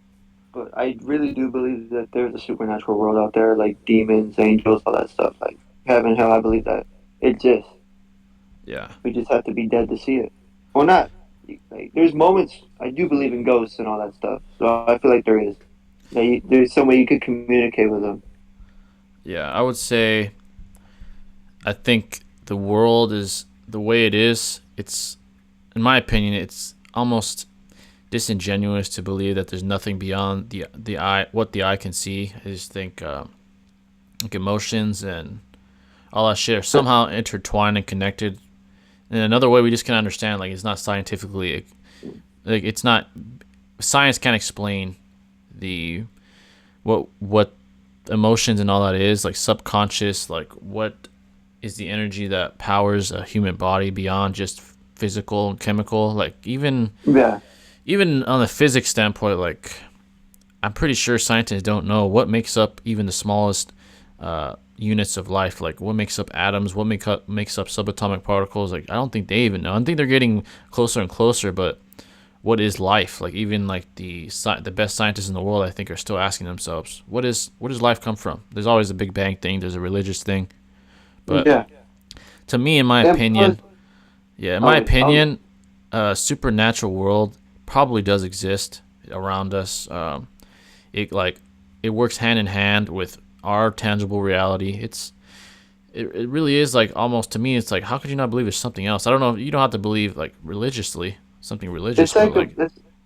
but I really do believe that there's a supernatural world out there, like demons, angels, all that stuff. Like, heaven, hell, I believe that it exists. Yeah. We just have to be dead to see it. Or not. Like, there's moments, I do believe in ghosts and all that stuff, so I feel like there is. Like, there's some way you could communicate with them. Yeah, I would say... I think the world is the way it is. It's, in my opinion, it's almost disingenuous to believe that there's nothing beyond the eye, what the eye can see. I just think like emotions and all that shit are somehow intertwined and connected. In another way, we just can understand. Like, it's not scientifically, like it's not, science can't explain what emotions and all that is, like subconscious, like what is the energy that powers a human body beyond just physical and chemical. Like even on the physics standpoint, like I'm pretty sure scientists don't know what makes up even the smallest units of life. Like what makes up atoms, what makes up subatomic particles. Like I don't think they even know. I think they're getting closer and closer, but what is life? Like even like the best scientists in the world, I think, are still asking themselves, where does life come from? There's always a Big Bang thing. There's a religious thing. But to me, in my opinion, a supernatural world probably does exist around us. It works hand in hand with our tangible reality. It really is like almost, to me, it's like, how could you not believe there's something else? I don't know. You don't have to believe like religiously, something religious.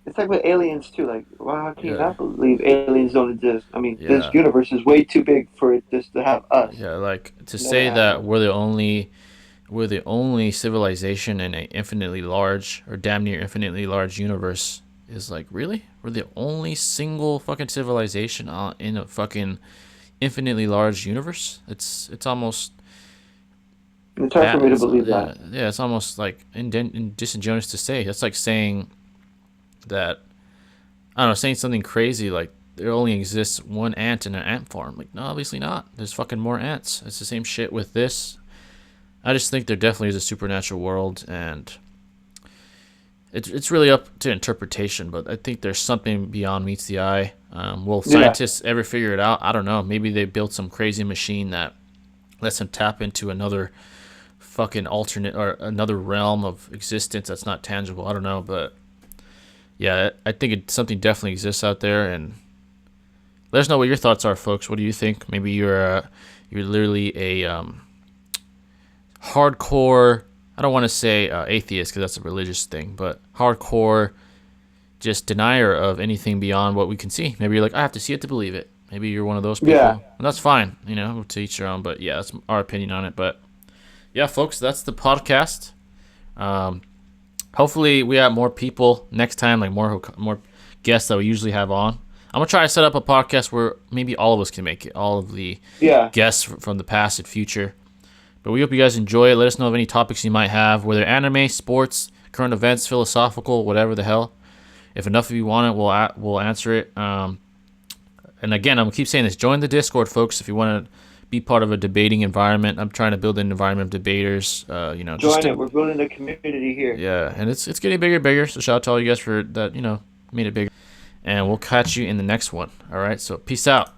It's like with aliens too. Like, well, how can you not believe aliens don't exist? I mean, this universe is way too big for it just to have us. Yeah, like to say that we're the only civilization in an infinitely large or damn near infinitely large universe is like, really? We're the only single fucking civilization in a fucking infinitely large universe? It's almost It's hard for me to believe that. Yeah, it's almost like disingenuous to say. That's like saying that, I don't know, saying something crazy like there only exists one ant in an ant farm. Like, no, obviously not. There's fucking more ants. It's the same shit with this. I just think there definitely is a supernatural world, and it's really up to interpretation, but I think there's something beyond meets the eye. Will scientists ever figure it out? I don't know. Maybe they built some crazy machine that lets them tap into another fucking alternate or another realm of existence that's not tangible. I don't know, but yeah, I think something definitely exists out there, and let us know what your thoughts are, folks. What do you think? Maybe you're literally a hardcore, I don't want to say atheist because that's a religious thing, but hardcore just denier of anything beyond what we can see. Maybe you're like, I have to see it to believe it. Maybe you're one of those people. Yeah. And that's fine, to each their own. But yeah, that's our opinion on it. But yeah, folks, that's the podcast. Hopefully we have more people next time, like more guests that we usually have on. I'm going to try to set up a podcast where maybe all of us can make it, all of the guests from the past and future. But we hope you guys enjoy it. Let us know of any topics you might have, whether anime, sports, current events, philosophical, whatever the hell. If enough of you want it, we'll answer it. And again, I'm going to keep saying this. Join the Discord, folks, if you want to be part of a debating environment. I'm trying to build an environment of debaters. Join it. We're building a community here. Yeah, and it's getting bigger and bigger. So shout out to all you guys for that, made it bigger. And we'll catch you in the next one. All right, so peace out.